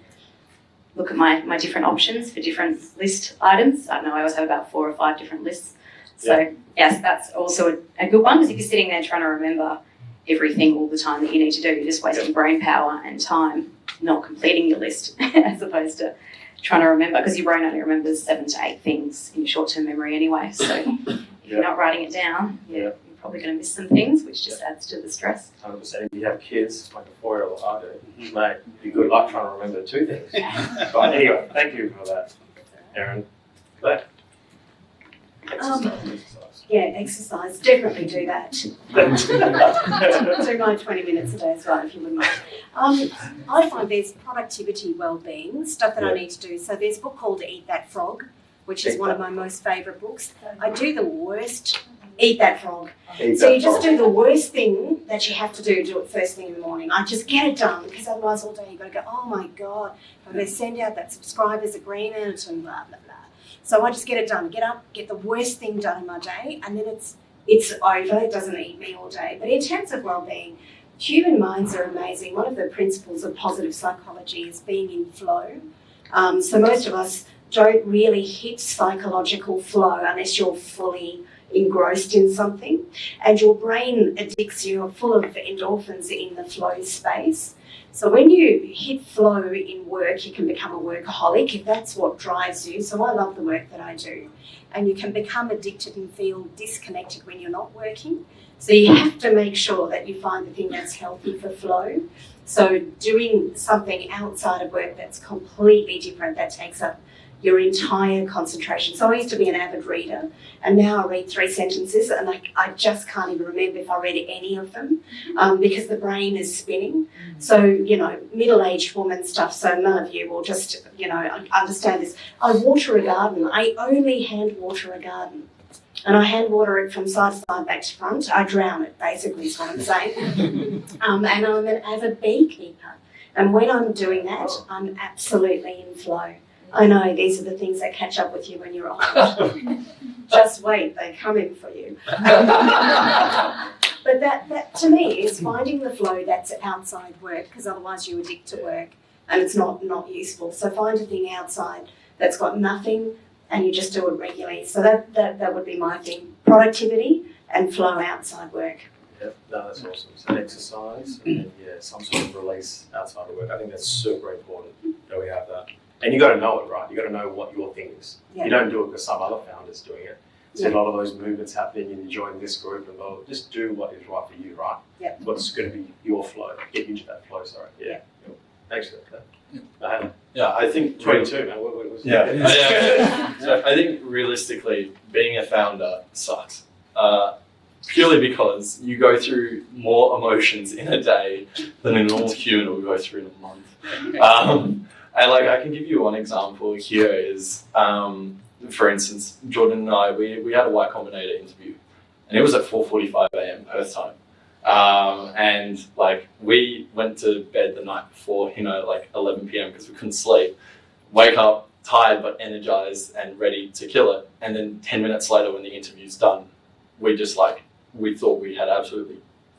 [SPEAKER 7] look at my different options for different list items. I don't know, I always have about 4 or 5 different lists. So yes, that's also a good one, because if you're sitting there trying to remember everything all the time that you need to do, you're just wasting brain power and time not completing your list as opposed to trying to remember, because your brain only remembers 7 to 8 things in your short-term memory anyway. So if you're not writing it down, you're probably going to miss some things, which just adds to the stress.
[SPEAKER 8] 100%. If you have kids, like a 4-year-old I do, mate, it'd be good luck trying to remember 2 things. But anyway, thank you for that, Aaron. Claire?
[SPEAKER 6] Exercise. Definitely do that. Do my 20 minutes a day as well, if you wouldn't mind. I find there's productivity, well-being, stuff that I need to do. So there's a book called Eat That Frog, which is one of my most favourite books. I do the worst. Eat That Frog. So you just do the worst thing that you have to do it first thing in the morning. I just get it done, because otherwise all day you've got to go, oh my God, I'm going to send out that subscribers agreement and blah, blah, blah. So I just get it done. Get up, get the worst thing done in my day, and then it's over. It doesn't eat me all day. But in terms of well-being, human minds are amazing. One of the principles of positive psychology is being in flow. So most of us don't really hit psychological flow unless you're fully engrossed in something, and your brain addicts you, are full of endorphins in the flow space. So when you hit flow in work, you can become a workaholic if that's what drives you. So I love the work that I do. And you can become addicted and feel disconnected when you're not working. So you have to make sure that you find the thing that's healthy for flow. So doing something outside of work that's completely different, that takes up your entire concentration. So I used to be an avid reader, and now I read 3 sentences and I just can't even remember if I read any of them because the brain is spinning. So, middle-aged woman stuff, so none of you will just, understand this. I water a garden. I only hand water a garden. And I hand water it from side to side, back to front. I drown it, basically, is what I'm saying. And I'm an avid beekeeper. And when I'm doing that, I'm absolutely in flow. I know these are the things that catch up with you when you're old. Just wait, they're coming for you. But that to me is finding the flow that's outside work, because otherwise you addict to work and it's not useful. So find a thing outside that's got nothing and you just do it regularly. So that would be my thing. Productivity and flow outside work.
[SPEAKER 8] Yeah, no, that's awesome. So exercise and some sort of release outside of work. I think that's super important that we have that. And you got to know it, right? You got to know what your thing is.
[SPEAKER 6] Yeah.
[SPEAKER 8] You don't do it because some other founder's doing it. So a lot of those movements happening, and you join this group, and just do what is right for you, right?
[SPEAKER 6] Yeah.
[SPEAKER 8] What's going to be your flow? Get you into that flow. Sorry. Yeah. Cool. Thanks for that.
[SPEAKER 4] Yeah, I think
[SPEAKER 8] 22, man. What was
[SPEAKER 4] So I think realistically, being a founder sucks. Purely because you go through more emotions in a day than a normal human will go through in a month. And I can give you one example here is, for instance, Jordan and I, we had a Y Combinator interview, and it was at 4:45 a.m. Perth time. And we went to bed the night before, 11 p.m. because we couldn't sleep. Wake up tired but energized and ready to kill it. And then 10 minutes later, when the interview's done, we thought we had absolutely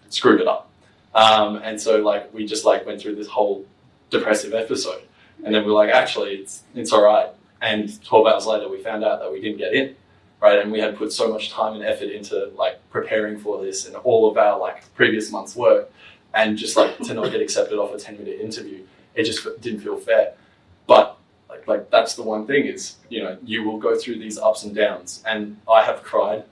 [SPEAKER 4] screwed it up. And so we just went through this whole depressive episode. And then we're like, actually, it's all right. And 12 hours later, we found out that we didn't get in, right? And we had put so much time and effort into preparing for this and all of our previous month's work, and just to not get accepted off a 10-minute interview, it just didn't feel fair. But that's the one thing is, you will go through these ups and downs, and I have cried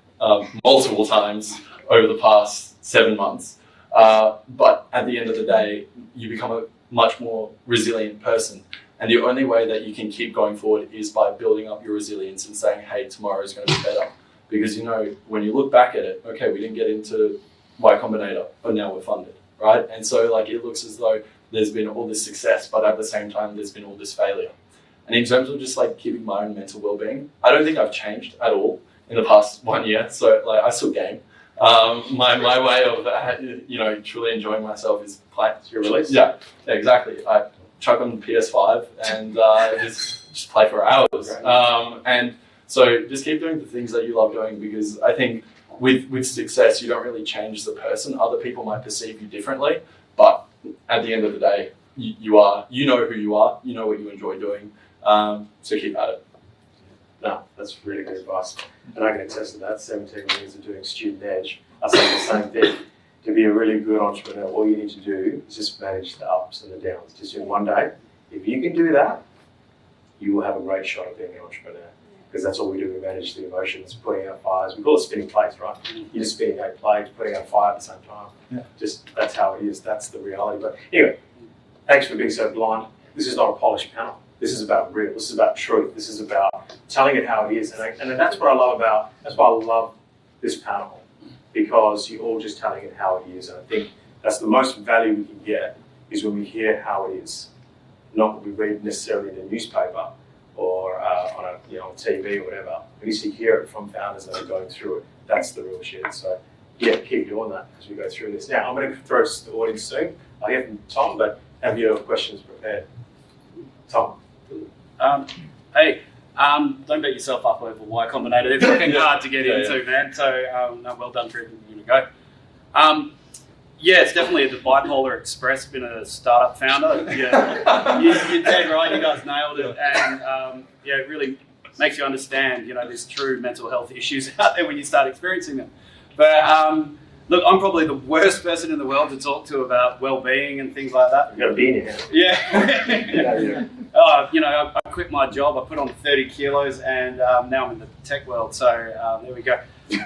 [SPEAKER 4] multiple times over the past 7 months. But at the end of the day, you become a much more resilient person. And the only way that you can keep going forward is by building up your resilience and saying, hey, tomorrow is going to be better. Because, when you look back at it, okay, we didn't get into Y Combinator, but now we're funded, right? And so, it looks as though there's been all this success, but at the same time, there's been all this failure. And in terms of just, keeping my own mental well-being, I don't think I've changed at all in the past 1 year. So, I still game. My way of, truly enjoying myself is play.
[SPEAKER 8] your release?
[SPEAKER 4] Yeah, exactly. I chuck on the PS5 and just play for hours. And so just keep doing the things that you love doing, because I think with success, you don't really change the person. Other people might perceive you differently, but at the end of the day, you know who you are, you know what you enjoy doing. So keep at it.
[SPEAKER 8] No, that's really good advice. And I can attest to that. 17 years of doing Student Edge, I say the same thing. To be a really good entrepreneur, all you need to do is just manage the ups and the downs. Just in one day, if you can do that, you will have a great shot at being an entrepreneur. Because that's all we do. We manage the emotions, putting out fires. We call it spinning plates, right? You're just spinning 8 plates, putting out fire at the same time.
[SPEAKER 4] Yeah.
[SPEAKER 8] Just that's how it is. That's the reality. But anyway, thanks for being so blunt. This is not a polished panel. This is about real. This is about truth. This is about telling it how it is. And that's what I love about. That's why I love this panel, because you're all just telling it how it is. And I think that's the most value we can get, is when we hear how it is, not what we read necessarily in the newspaper or on TV or whatever. We need to hear it from founders that are going through it. That's the real shit. So yeah, keep doing that as we go through this. Now I'm going to throw to the audience soon. I'll hear from Tom, but have your questions prepared. Tom.
[SPEAKER 5] Hey, don't beat yourself up over Y Combinator. They're fucking hard to get into, man. So, well done for everything you're going to go. Yeah, it's definitely the bipolar express. Been a startup founder. Yeah, you're dead right. You guys nailed it, and yeah, it really makes you understand, there's true mental health issues out there when you start experiencing them. But look, I'm probably the worst person in the world to talk to about well-being and things like that.
[SPEAKER 8] You've got a bee in your hand.
[SPEAKER 5] Yeah. I quit my job. I put on 30 kilos, and now I'm in the tech world. So there we go.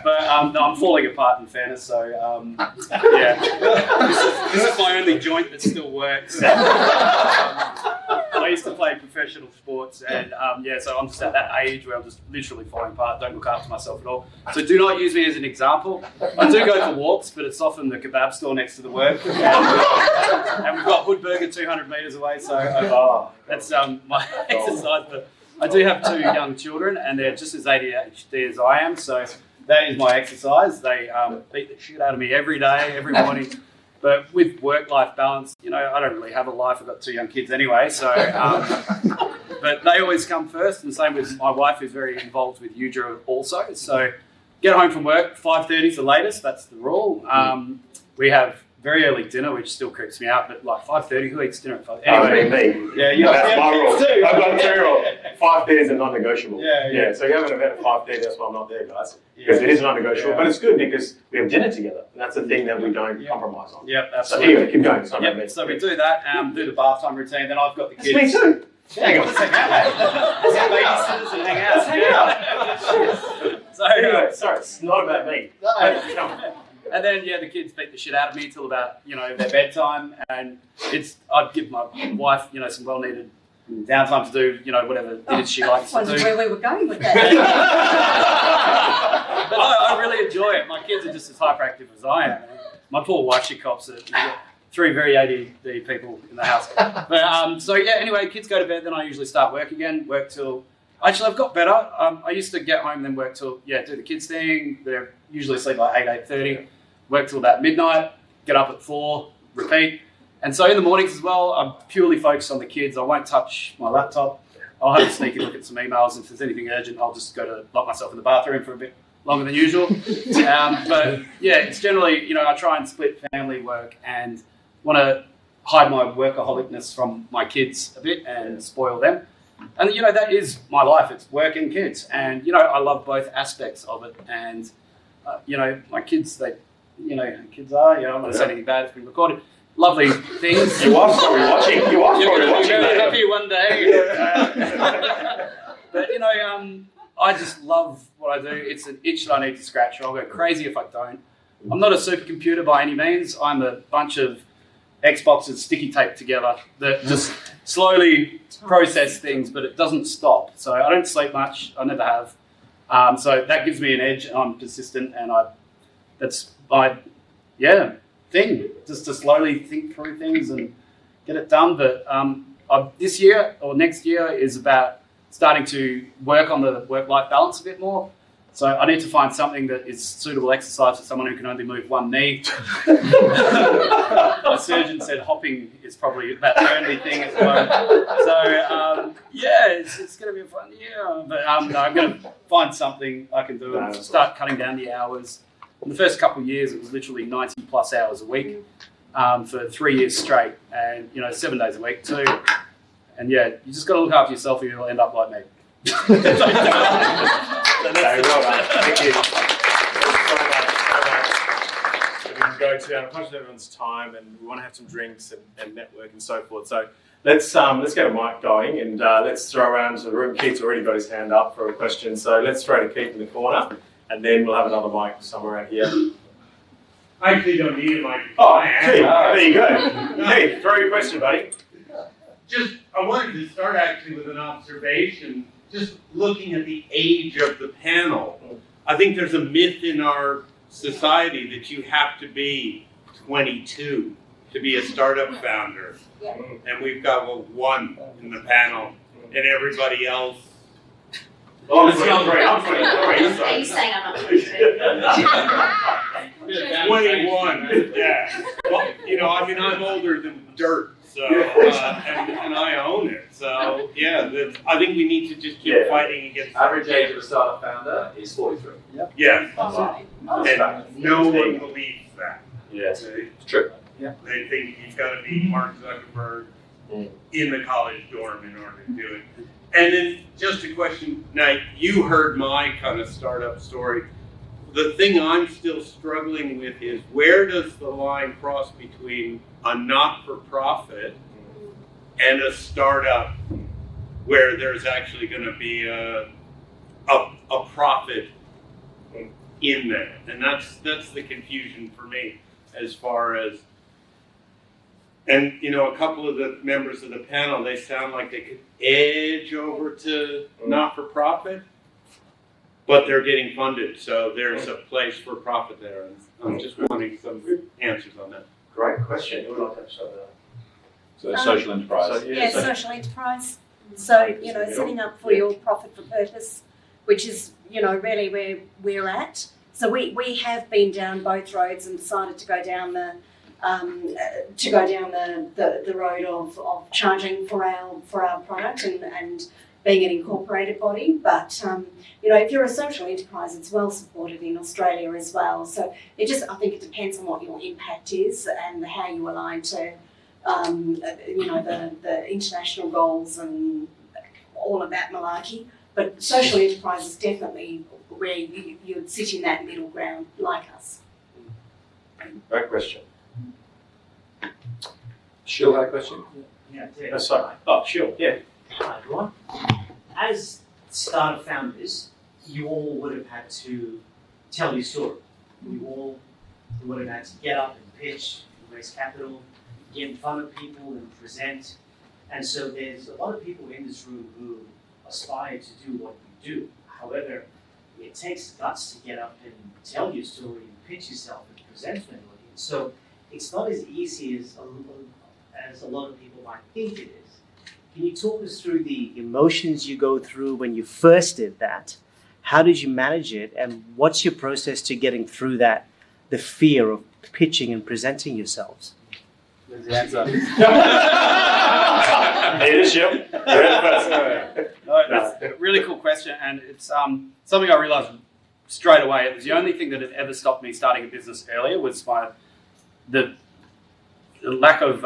[SPEAKER 5] But no, I'm falling apart in fairness. So yeah, this is my only joint that still works. I used to play professional sports, and so I'm just at that age where I'm just literally falling apart. Don't look after myself at all. So do not use me as an example. I do go for walks, but it's often the kebab store next to the work, and we've got Hood Burger 200 metres away. So that's my exercise. But I do have 2 young children, and they're just as ADHD as I am. So that is my exercise. They beat the shit out of me every day, every morning. But with work-life balance, I don't really have a life. I've got 2 young kids anyway. So, but they always come first. And same with my wife, who's very involved with UDRA also. So get home from work, 5:30 is the latest. That's the rule. We have very early dinner, which still creeps me out. But like 5:30, who eats dinner at 5:30? Anyway,
[SPEAKER 8] me.
[SPEAKER 5] Yeah,
[SPEAKER 8] That's my rule.
[SPEAKER 5] too.
[SPEAKER 8] I've got 2 rules. 5:30 is a non-negotiable.
[SPEAKER 5] Yeah.
[SPEAKER 8] So you have an event at 5:30, that's why I'm not there, guys. Because it is non-negotiable.
[SPEAKER 5] Yeah.
[SPEAKER 8] But it's good because we have dinner together. And that's the thing that we don't compromise on.
[SPEAKER 5] Yep,
[SPEAKER 8] So
[SPEAKER 5] absolutely.
[SPEAKER 8] anyway, keep going. It's not about me.
[SPEAKER 5] So we do that, do the bath time routine. Then I've got the kids.
[SPEAKER 8] It's me too.
[SPEAKER 5] Hang on. Let's hang out. Let's have babysitters and hang out.
[SPEAKER 8] Let's hang out.
[SPEAKER 5] So
[SPEAKER 8] Anyway, sorry, it's not about me. Come on.
[SPEAKER 5] And then the kids beat the shit out of me till about their bedtime, and I'd give my wife some well needed downtime to do whatever it is she likes to do.
[SPEAKER 9] Where we were going with that.
[SPEAKER 5] But I really enjoy it. My kids are just as hyperactive as I am. My poor wife, she cops it. We've got 3 very ADD people in the house. But anyway, kids go to bed, then I usually start work again. Work till. Actually, I've got better. I used to get home, then work till do the kids thing. They're usually asleep like 8:30. Work till about midnight. Get up at 4. Repeat. And so in the mornings as well, I'm purely focused on the kids. I won't touch my laptop. I'll have a sneaky look at some emails. If there's anything urgent, I'll just go to lock myself in the bathroom for a bit longer than usual. But yeah, it's generally, I try and split family work and want to hide my workaholicness from my kids a bit and spoil them. And, that is my life. It's work and kids. And, I love both aspects of it. And, my kids, kids are, I'm not going to say anything bad. It's been recorded. Lovely things.
[SPEAKER 8] You are probably watching. You are probably watching.
[SPEAKER 5] You're very happy one day. But I just love what I do. It's an itch that I need to scratch. I'll go crazy if I don't. I'm not a supercomputer by any means. I'm a bunch of Xboxes sticky taped together that just slowly process things, but it doesn't stop. So I don't sleep much. I never have. So that gives me an edge. I'm persistent, and that's my thing, just to slowly think through things and get it done. But this year or next year is about starting to work on the work-life balance a bit more. So I need to find something that is suitable exercise for someone who can only move one knee. My surgeon said hopping is probably about the only thing at the moment. So it's going to be a fun year. But no, I'm going to find something I can do and start cutting down the hours. In the first couple of years, it was literally 90 plus hours a week for 3 years straight, and 7 days a week too. And you just got to look after yourself, or you'll end up like me.
[SPEAKER 8] Well done. Thank you. So much. We can go to, I'm conscious of everyone's time, and we want to have some drinks and network and so forth. So let's get a mic going, and let's throw around to the room. Keith's already got his hand up for a question, so let's throw to Keith in the corner. And then we'll have another mic somewhere out here.
[SPEAKER 10] I actually don't need a mic.
[SPEAKER 8] Oh, Keith, there you go. Keith, throw your question, buddy.
[SPEAKER 10] I wanted to start actually with an observation, just looking at the age of the panel. I think there's a myth in our society that you have to be 22 to be a startup founder. Yeah. And we've got 1 in the panel, and everybody else.
[SPEAKER 8] Oh, I'm 23.
[SPEAKER 7] Are you saying I'm not
[SPEAKER 10] 21. Yeah. Well, I'm older than dirt, so and I own it. So I think we need to just keep fighting and get.
[SPEAKER 3] Average age of a startup founder is 43.
[SPEAKER 10] Yeah.
[SPEAKER 9] Oh, right.
[SPEAKER 10] And no one believes that.
[SPEAKER 3] Yes,
[SPEAKER 10] They,
[SPEAKER 3] it's true.
[SPEAKER 10] they think you've got to be Mark Zuckerberg in the college dorm in order to do it. And then just a question, now you heard my kind of startup story. The thing I'm still struggling with is where does the line cross between a not-for-profit and a startup where there's actually going to be a profit in there? And that's the confusion for me as far as, and you know, a couple of the members of the panel, they sound like they could edge over to not-for-profit, but they're getting funded, so there's a place for profit there. And I'm just wanting some answers on that.
[SPEAKER 8] Great question. Who would like to have some of that?
[SPEAKER 3] So social enterprise.
[SPEAKER 6] Yeah, social enterprise. So, you know, setting up for your profit for purpose, which is, you know, really where we're at. So we have been down both roads and decided to go down the road of charging for our product and being an incorporated body. But you know, if you're a social enterprise, it's well supported in Australia as well. So I think it depends on what your impact is and how you align to you know, the international goals and all of that malarkey. But social enterprise is definitely where you'd sit in that middle ground, like us.
[SPEAKER 8] Great question.
[SPEAKER 3] She'll have a question?
[SPEAKER 9] Yeah,
[SPEAKER 8] Sorry. Oh, sure. Yeah.
[SPEAKER 9] Hi, everyone. As startup founders, you all would have had to tell your story. You all would have had to get up and pitch, raise capital, get in front of people and present. And so there's a lot of people in this room who aspire to do what you do. However, it takes guts to get up and tell your story and pitch yourself and present to an audience. So it's not as easy as a lot of people might think it is. Can you talk us through the emotions you go through when you first did that? How did you manage it? And what's your process to getting through that, the fear of pitching and presenting yourselves?
[SPEAKER 5] There's the answer.
[SPEAKER 8] Leadership.
[SPEAKER 5] No, that's a really cool question, and it's something I realised straight away. It was the only thing that had ever stopped me starting a business earlier was the lack of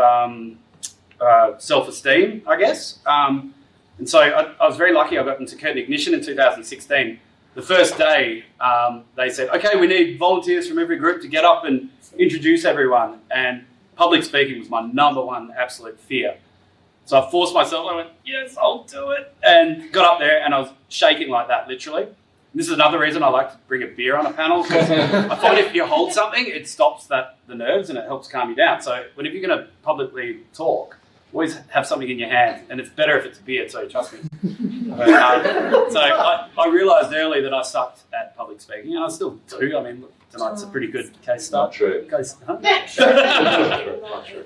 [SPEAKER 5] self-esteem, I guess. And so I was very lucky. I got into Curtin Ignition in 2016. The first day, they said, "Okay, we need volunteers from every group to get up and introduce everyone." And public speaking was my number one absolute fear. So I forced myself. I went, "Yes, I'll do it," and got up there, and I was shaking like that, literally. And this is another reason I like to bring a beer on a panel, because I find if you hold something, it stops the nerves and it helps calm you down. So whenever you're going to publicly talk, always have something in your hand, and it's better if it's a beer too, trust me. So I realised early that I sucked at public speaking, and I still do. I mean, look, tonight's a pretty good case study.
[SPEAKER 3] Not true.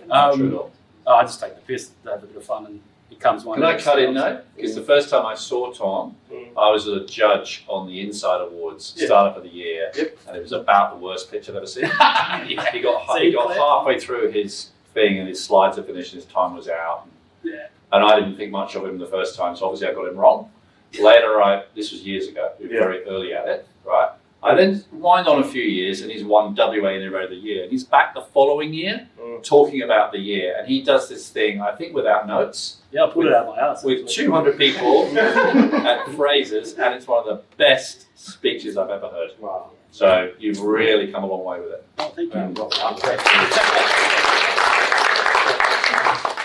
[SPEAKER 5] Not true. I just take the piss to have a bit of fun, and it comes one.
[SPEAKER 3] Can I cut in though? Because the first time I saw Tom, I was a judge on the Inside Awards, Startup of the Year, and it was about the worst pitch I've ever seen. He got halfway through his thing, and his slides had finished, and his time was out. And I didn't think much of him the first time, so obviously I got him wrong. Later, this was years ago, we were very early at it, right? I then wind on a few years, and he's won WA Innovator of the Year. And he's back the following year talking about the year. And he does this thing, I think, without notes.
[SPEAKER 5] Yeah, I put it out my ass.
[SPEAKER 3] With 200 people at Fraser's, and it's one of the best speeches I've ever heard.
[SPEAKER 8] Wow.
[SPEAKER 3] So you've really come a long way with it.
[SPEAKER 5] Oh, thank you.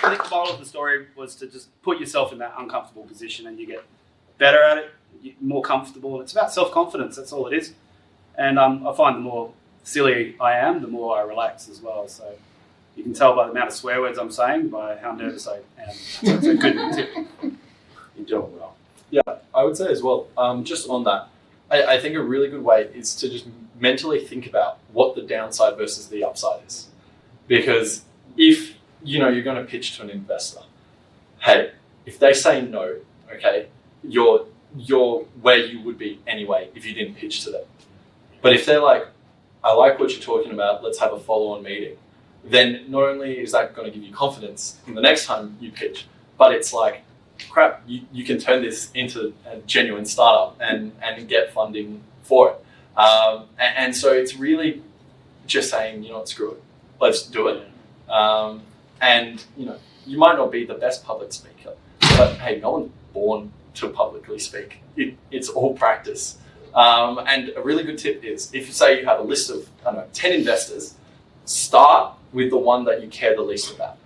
[SPEAKER 5] I think the moral of the story was to just put yourself in that uncomfortable position, and you get better at it, you're more comfortable. It's about self-confidence, that's all it is. And I find the more silly I am, the more I relax as well. So you can tell by the amount of swear words I'm saying, by how nervous I am. So it's a good tip.
[SPEAKER 8] You're doing well.
[SPEAKER 4] Yeah, I would say as well, just on that, I think a really good way is to just mentally think about what the downside versus the upside is. Because if, you're going to pitch to an investor, hey, if they say no, okay, you're where you would be anyway if you didn't pitch to them. But if they're like, I like what you're talking about, let's have a follow-on meeting, then not only is that going to give you confidence in the next time you pitch, but it's like, crap, you can turn this into a genuine startup and get funding for it. And so it's really just saying, you know what, screw it, let's do it. And you might not be the best public speaker, but hey, no one's born to publicly speak. It's all practice. And a really good tip is, if you say you have a list of 10 investors, start with the one that you care the least about,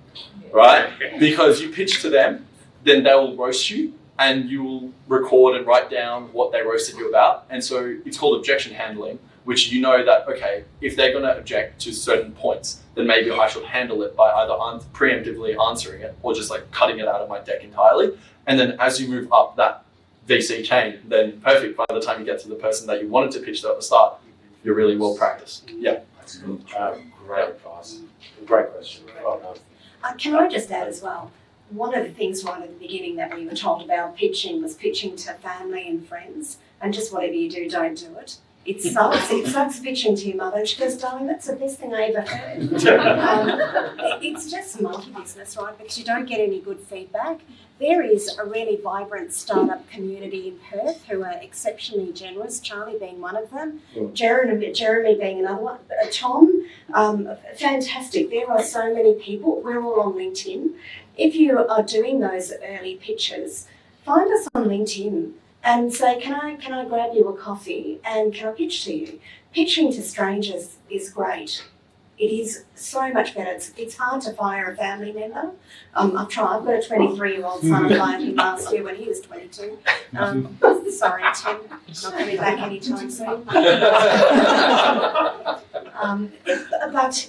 [SPEAKER 4] right? Because you pitch to them, then they will roast you, and you will record and write down what they roasted you about. And so it's called objection handling, which that, okay, if they're going to object to certain points, then maybe I should handle it by either preemptively answering it or just like cutting it out of my deck entirely. And then as you move up that VC chain, then perfect. By the time you get to the person that you wanted to pitch to at the start, you're really well practiced. Yeah.
[SPEAKER 8] Great advice. Great question. Well done.
[SPEAKER 6] Can I just add as well, one of the things right at the beginning that we were told about pitching was pitching to family and friends, and just whatever you do, don't do it. It sucks. It sucks pitching to your mother. She goes, darling, that's the best thing I ever heard. It's just monkey business, right? Because you don't get any good feedback. There is a really vibrant startup community in Perth who are exceptionally generous, Charlie being one of them, Jeremy being another one, Tom, fantastic. There are so many people. We're all on LinkedIn. If you are doing those early pitches, find us on LinkedIn and say, can I grab you a coffee and can I pitch to you? Pitching to strangers is great. It is so much better. It's hard to fire a family member. I've tried. I've got a 23-year-old son. I fired him last year when he was 22. Sorry, Tim. Not coming back anytime soon. But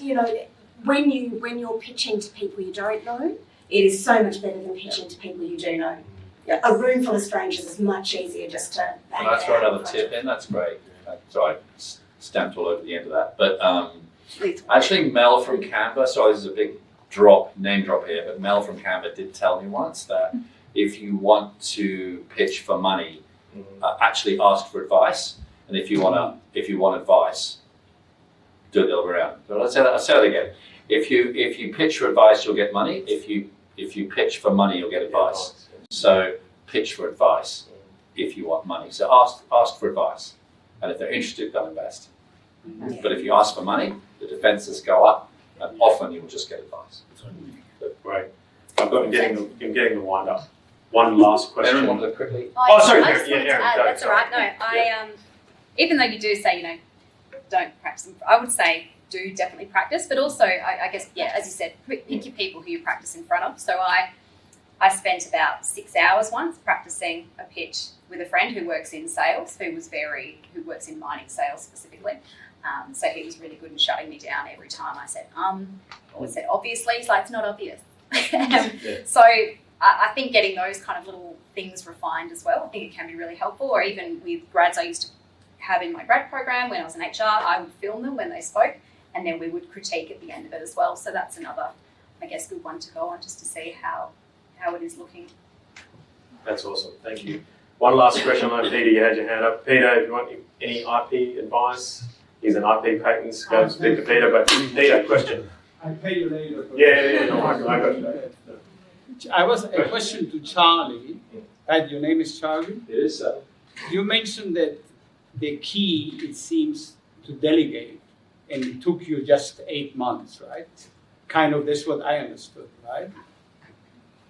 [SPEAKER 6] when you're pitching to people you don't know, it is so much better than pitching to people you do know. A room full of strangers is much easier just to.
[SPEAKER 3] Can I throw another tip in? That's great. Sorry, I stamped all over the end of that. But actually, Mel from Canva, sorry, this is a big name drop here, but Mel from Canva did tell me once that if you want to pitch for money, actually ask for advice. And if you want advice, do it the other way around. So I'll say that again. If you pitch for advice, you'll get money. If you pitch for money, you'll get advice. So pitch for advice if you want money. So ask for advice, and if they're interested, they'll invest. But if you ask for money, the defences go up, and often you will just get advice.
[SPEAKER 8] Great. I'm getting the wind up. One last question.
[SPEAKER 3] Erin, want to quickly?
[SPEAKER 8] Sorry,
[SPEAKER 11] I just
[SPEAKER 8] Erin.
[SPEAKER 11] wanted to add, that's all right. No, I even though you do say don't practice them, I would say do definitely practice, but also I guess as you said, pick your people who you practice in front of. So I spent about 6 hours once practicing a pitch with a friend who works in sales, who works in mining sales specifically. So he was really good in shutting me down every time I said or said obviously. He's like, it's not obvious. So I think getting those kind of little things refined as well, I think it can be really helpful. Or even with grads I used to have in my grad program when I was in HR, I would film them when they spoke, and then we would critique at the end of it as well. So that's another, I guess, good one to go on just to see how it is looking.
[SPEAKER 8] That's awesome. Thank you. One last question. I know, Peter, you had your hand up. Peter, if you want any IP advice, he's an IP patents. Go and speak to Peter. But Peter, question.
[SPEAKER 12] I'll pay you later.
[SPEAKER 8] Yeah. No, I got you.
[SPEAKER 12] I was a question to Charlie. Right, your name is Charlie?
[SPEAKER 3] It is so.
[SPEAKER 12] You mentioned that the key, it seems, to delegate, and it took you just 8 months, right? Kind of, that's what I understood, right?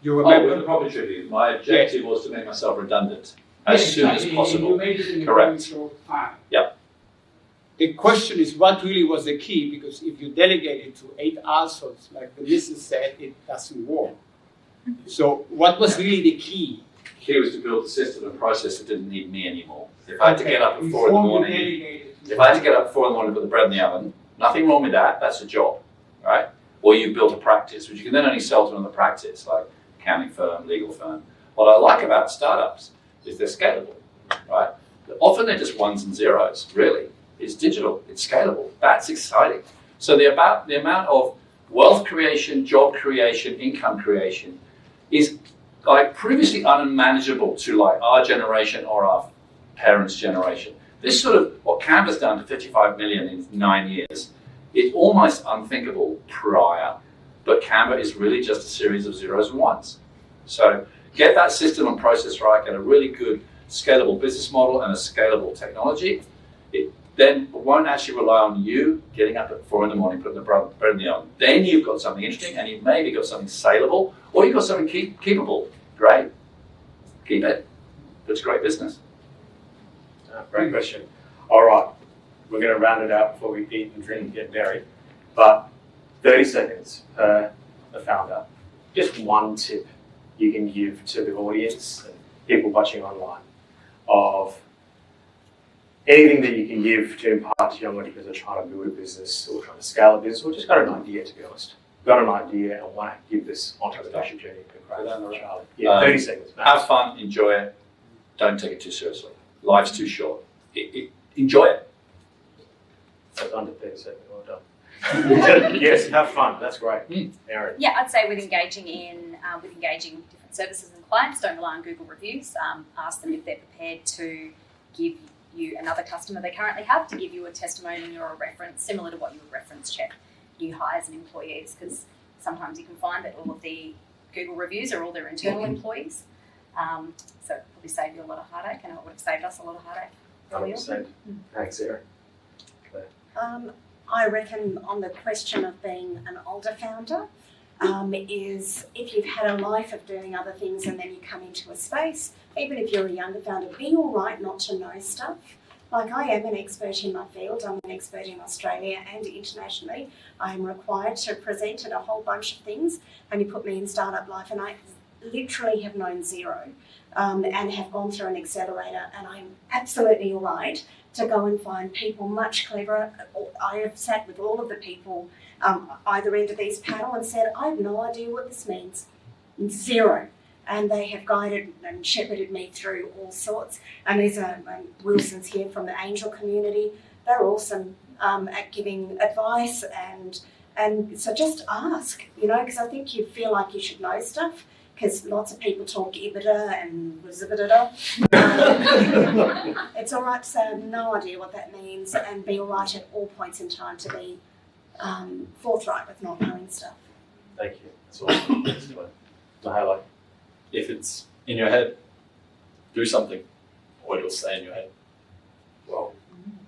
[SPEAKER 12] You remember?
[SPEAKER 3] With the profit tribute, my objective was to make myself redundant as soon as possible.
[SPEAKER 12] You made it in a
[SPEAKER 3] Correct.
[SPEAKER 12] very short time.
[SPEAKER 3] Yep.
[SPEAKER 12] The question is, what really was the key? Because if you delegate it to 8 assholes, like the missus said, it doesn't work. So what was really the key?
[SPEAKER 3] The key was to build a system and process that didn't need me anymore. If I had to get up at 4 in the morning, if I had to get up at 4 in the morning to put the bread in the oven, nothing wrong with that. That's a job, right? Or you built a practice, which you can then only sell to another practice, like accounting firm, legal firm. What I like about startups is they're scalable, right? Often they're just ones and zeros, really. It's digital, it's scalable. That's exciting. So the amount of wealth creation, job creation, income creation is like previously unmanageable to like our generation or our parents' generation. This sort of, what Canva's done to 55 million in 9 years, is almost unthinkable prior, but Canva is really just a series of zeros and ones. So get that system and process right, get a really good scalable business model and a scalable technology. then won't actually rely on you getting up at 4 a.m, putting the bread in the oven. Then you've got something interesting, and you've maybe got something saleable, or you've got something keepable. Great, keep it. It's great business.
[SPEAKER 8] Great question. All right, we're going to round it out before we eat and drink and get married. But 30 seconds per the founder. Just one tip you can give to the audience and people watching online of anything that you can give to impart to young entrepreneurs who are trying to build a business or trying to scale a business or just got an idea, to be honest. Got an idea and want to give this entrepreneurship journey a go. Charlie. Yeah, 30 seconds.
[SPEAKER 3] Have fun, enjoy it. Don't take it too seriously. Life's too short. Enjoy it.
[SPEAKER 8] That's under 30 seconds. Well done. Yes, have fun. That's great. Erin.
[SPEAKER 11] Yeah, I'd say with engaging different services and clients, don't rely on Google reviews. Ask them if they're prepared to give you another customer they currently have to give you a testimonial or a reference, similar to what you would reference check new hires and employees, because sometimes you can find that all of the Google reviews are all their internal employees. So it probably save you a lot of heartache, and it would have saved us a lot of heartache.
[SPEAKER 8] 100%. Thanks, Erin.
[SPEAKER 6] I reckon on the question of being an older founder, is if you've had a life of doing other things and then you come into a space, even if you're a younger founder, be all right not to know stuff. Like, I am an expert in my field. I'm an expert in Australia and internationally. I am required to present at a whole bunch of things, and you put me in startup life and I literally have known zero and have gone through an accelerator, and I'm absolutely all right to go and find people much cleverer. I have sat with all of the people either end of these panel and said, I have no idea what this means. Zero. And they have guided and shepherded me through all sorts. And there's Wilson's here from the angel community. They're awesome at giving advice, and so just ask, because I think you feel like you should know stuff, because lots of people talk EBITDA and zibidida. It's all right to say I have no idea what that means, and be all right at all points in time to be forthright with not knowing stuff.
[SPEAKER 8] Thank you. That's awesome. Mahalo.
[SPEAKER 4] If it's in your head, do something, or it'll stay in your head.
[SPEAKER 8] Well,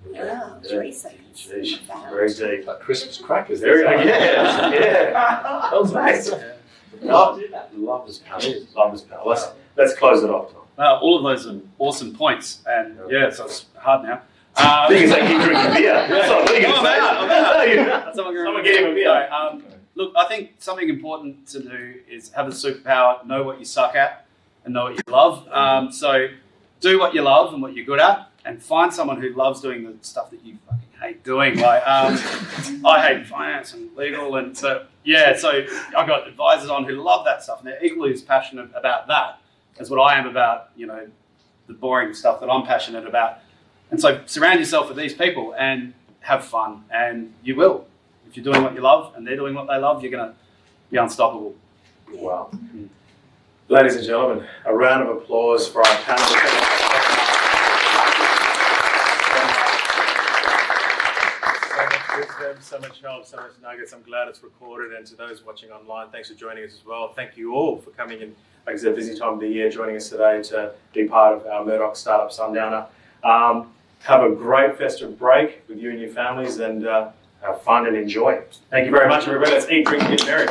[SPEAKER 6] Yeah, 3 seconds.
[SPEAKER 8] Geez, very deep.
[SPEAKER 3] Like Christmas crackers.
[SPEAKER 8] Very yeah. That was nice. Love this panel. Love this panel. Let's close it off, Tom.
[SPEAKER 5] All of those are awesome points, and so it's hard now.
[SPEAKER 8] Thing is, I keep drinking beer. I'm out. Someone get him a beer.
[SPEAKER 5] Look, I think something important to do is have a superpower, know what you suck at, and know what you love. So do what you love and what you're good at, and find someone who loves doing the stuff that you fucking hate doing. Like, I hate finance and legal, and so I've got advisors on who love that stuff, and they're equally as passionate about that as what I am about, the boring stuff that I'm passionate about. And so surround yourself with these people and have fun, and you will. If you're doing what you love and they're doing what they love, you're going to be unstoppable.
[SPEAKER 8] Wow. Ladies and gentlemen, a round of applause for our panel. So much help, so much nuggets. I'm glad it's recorded, and to those watching online, thanks for joining us as well. Thank you all for coming in, like I said, busy time of the year, joining us today to be part of our Murdoch Startup Sundowner. Have a great festive break with you and your families, and have fun and enjoy. Thank you very much, everybody. Let's eat, drink, and get merry.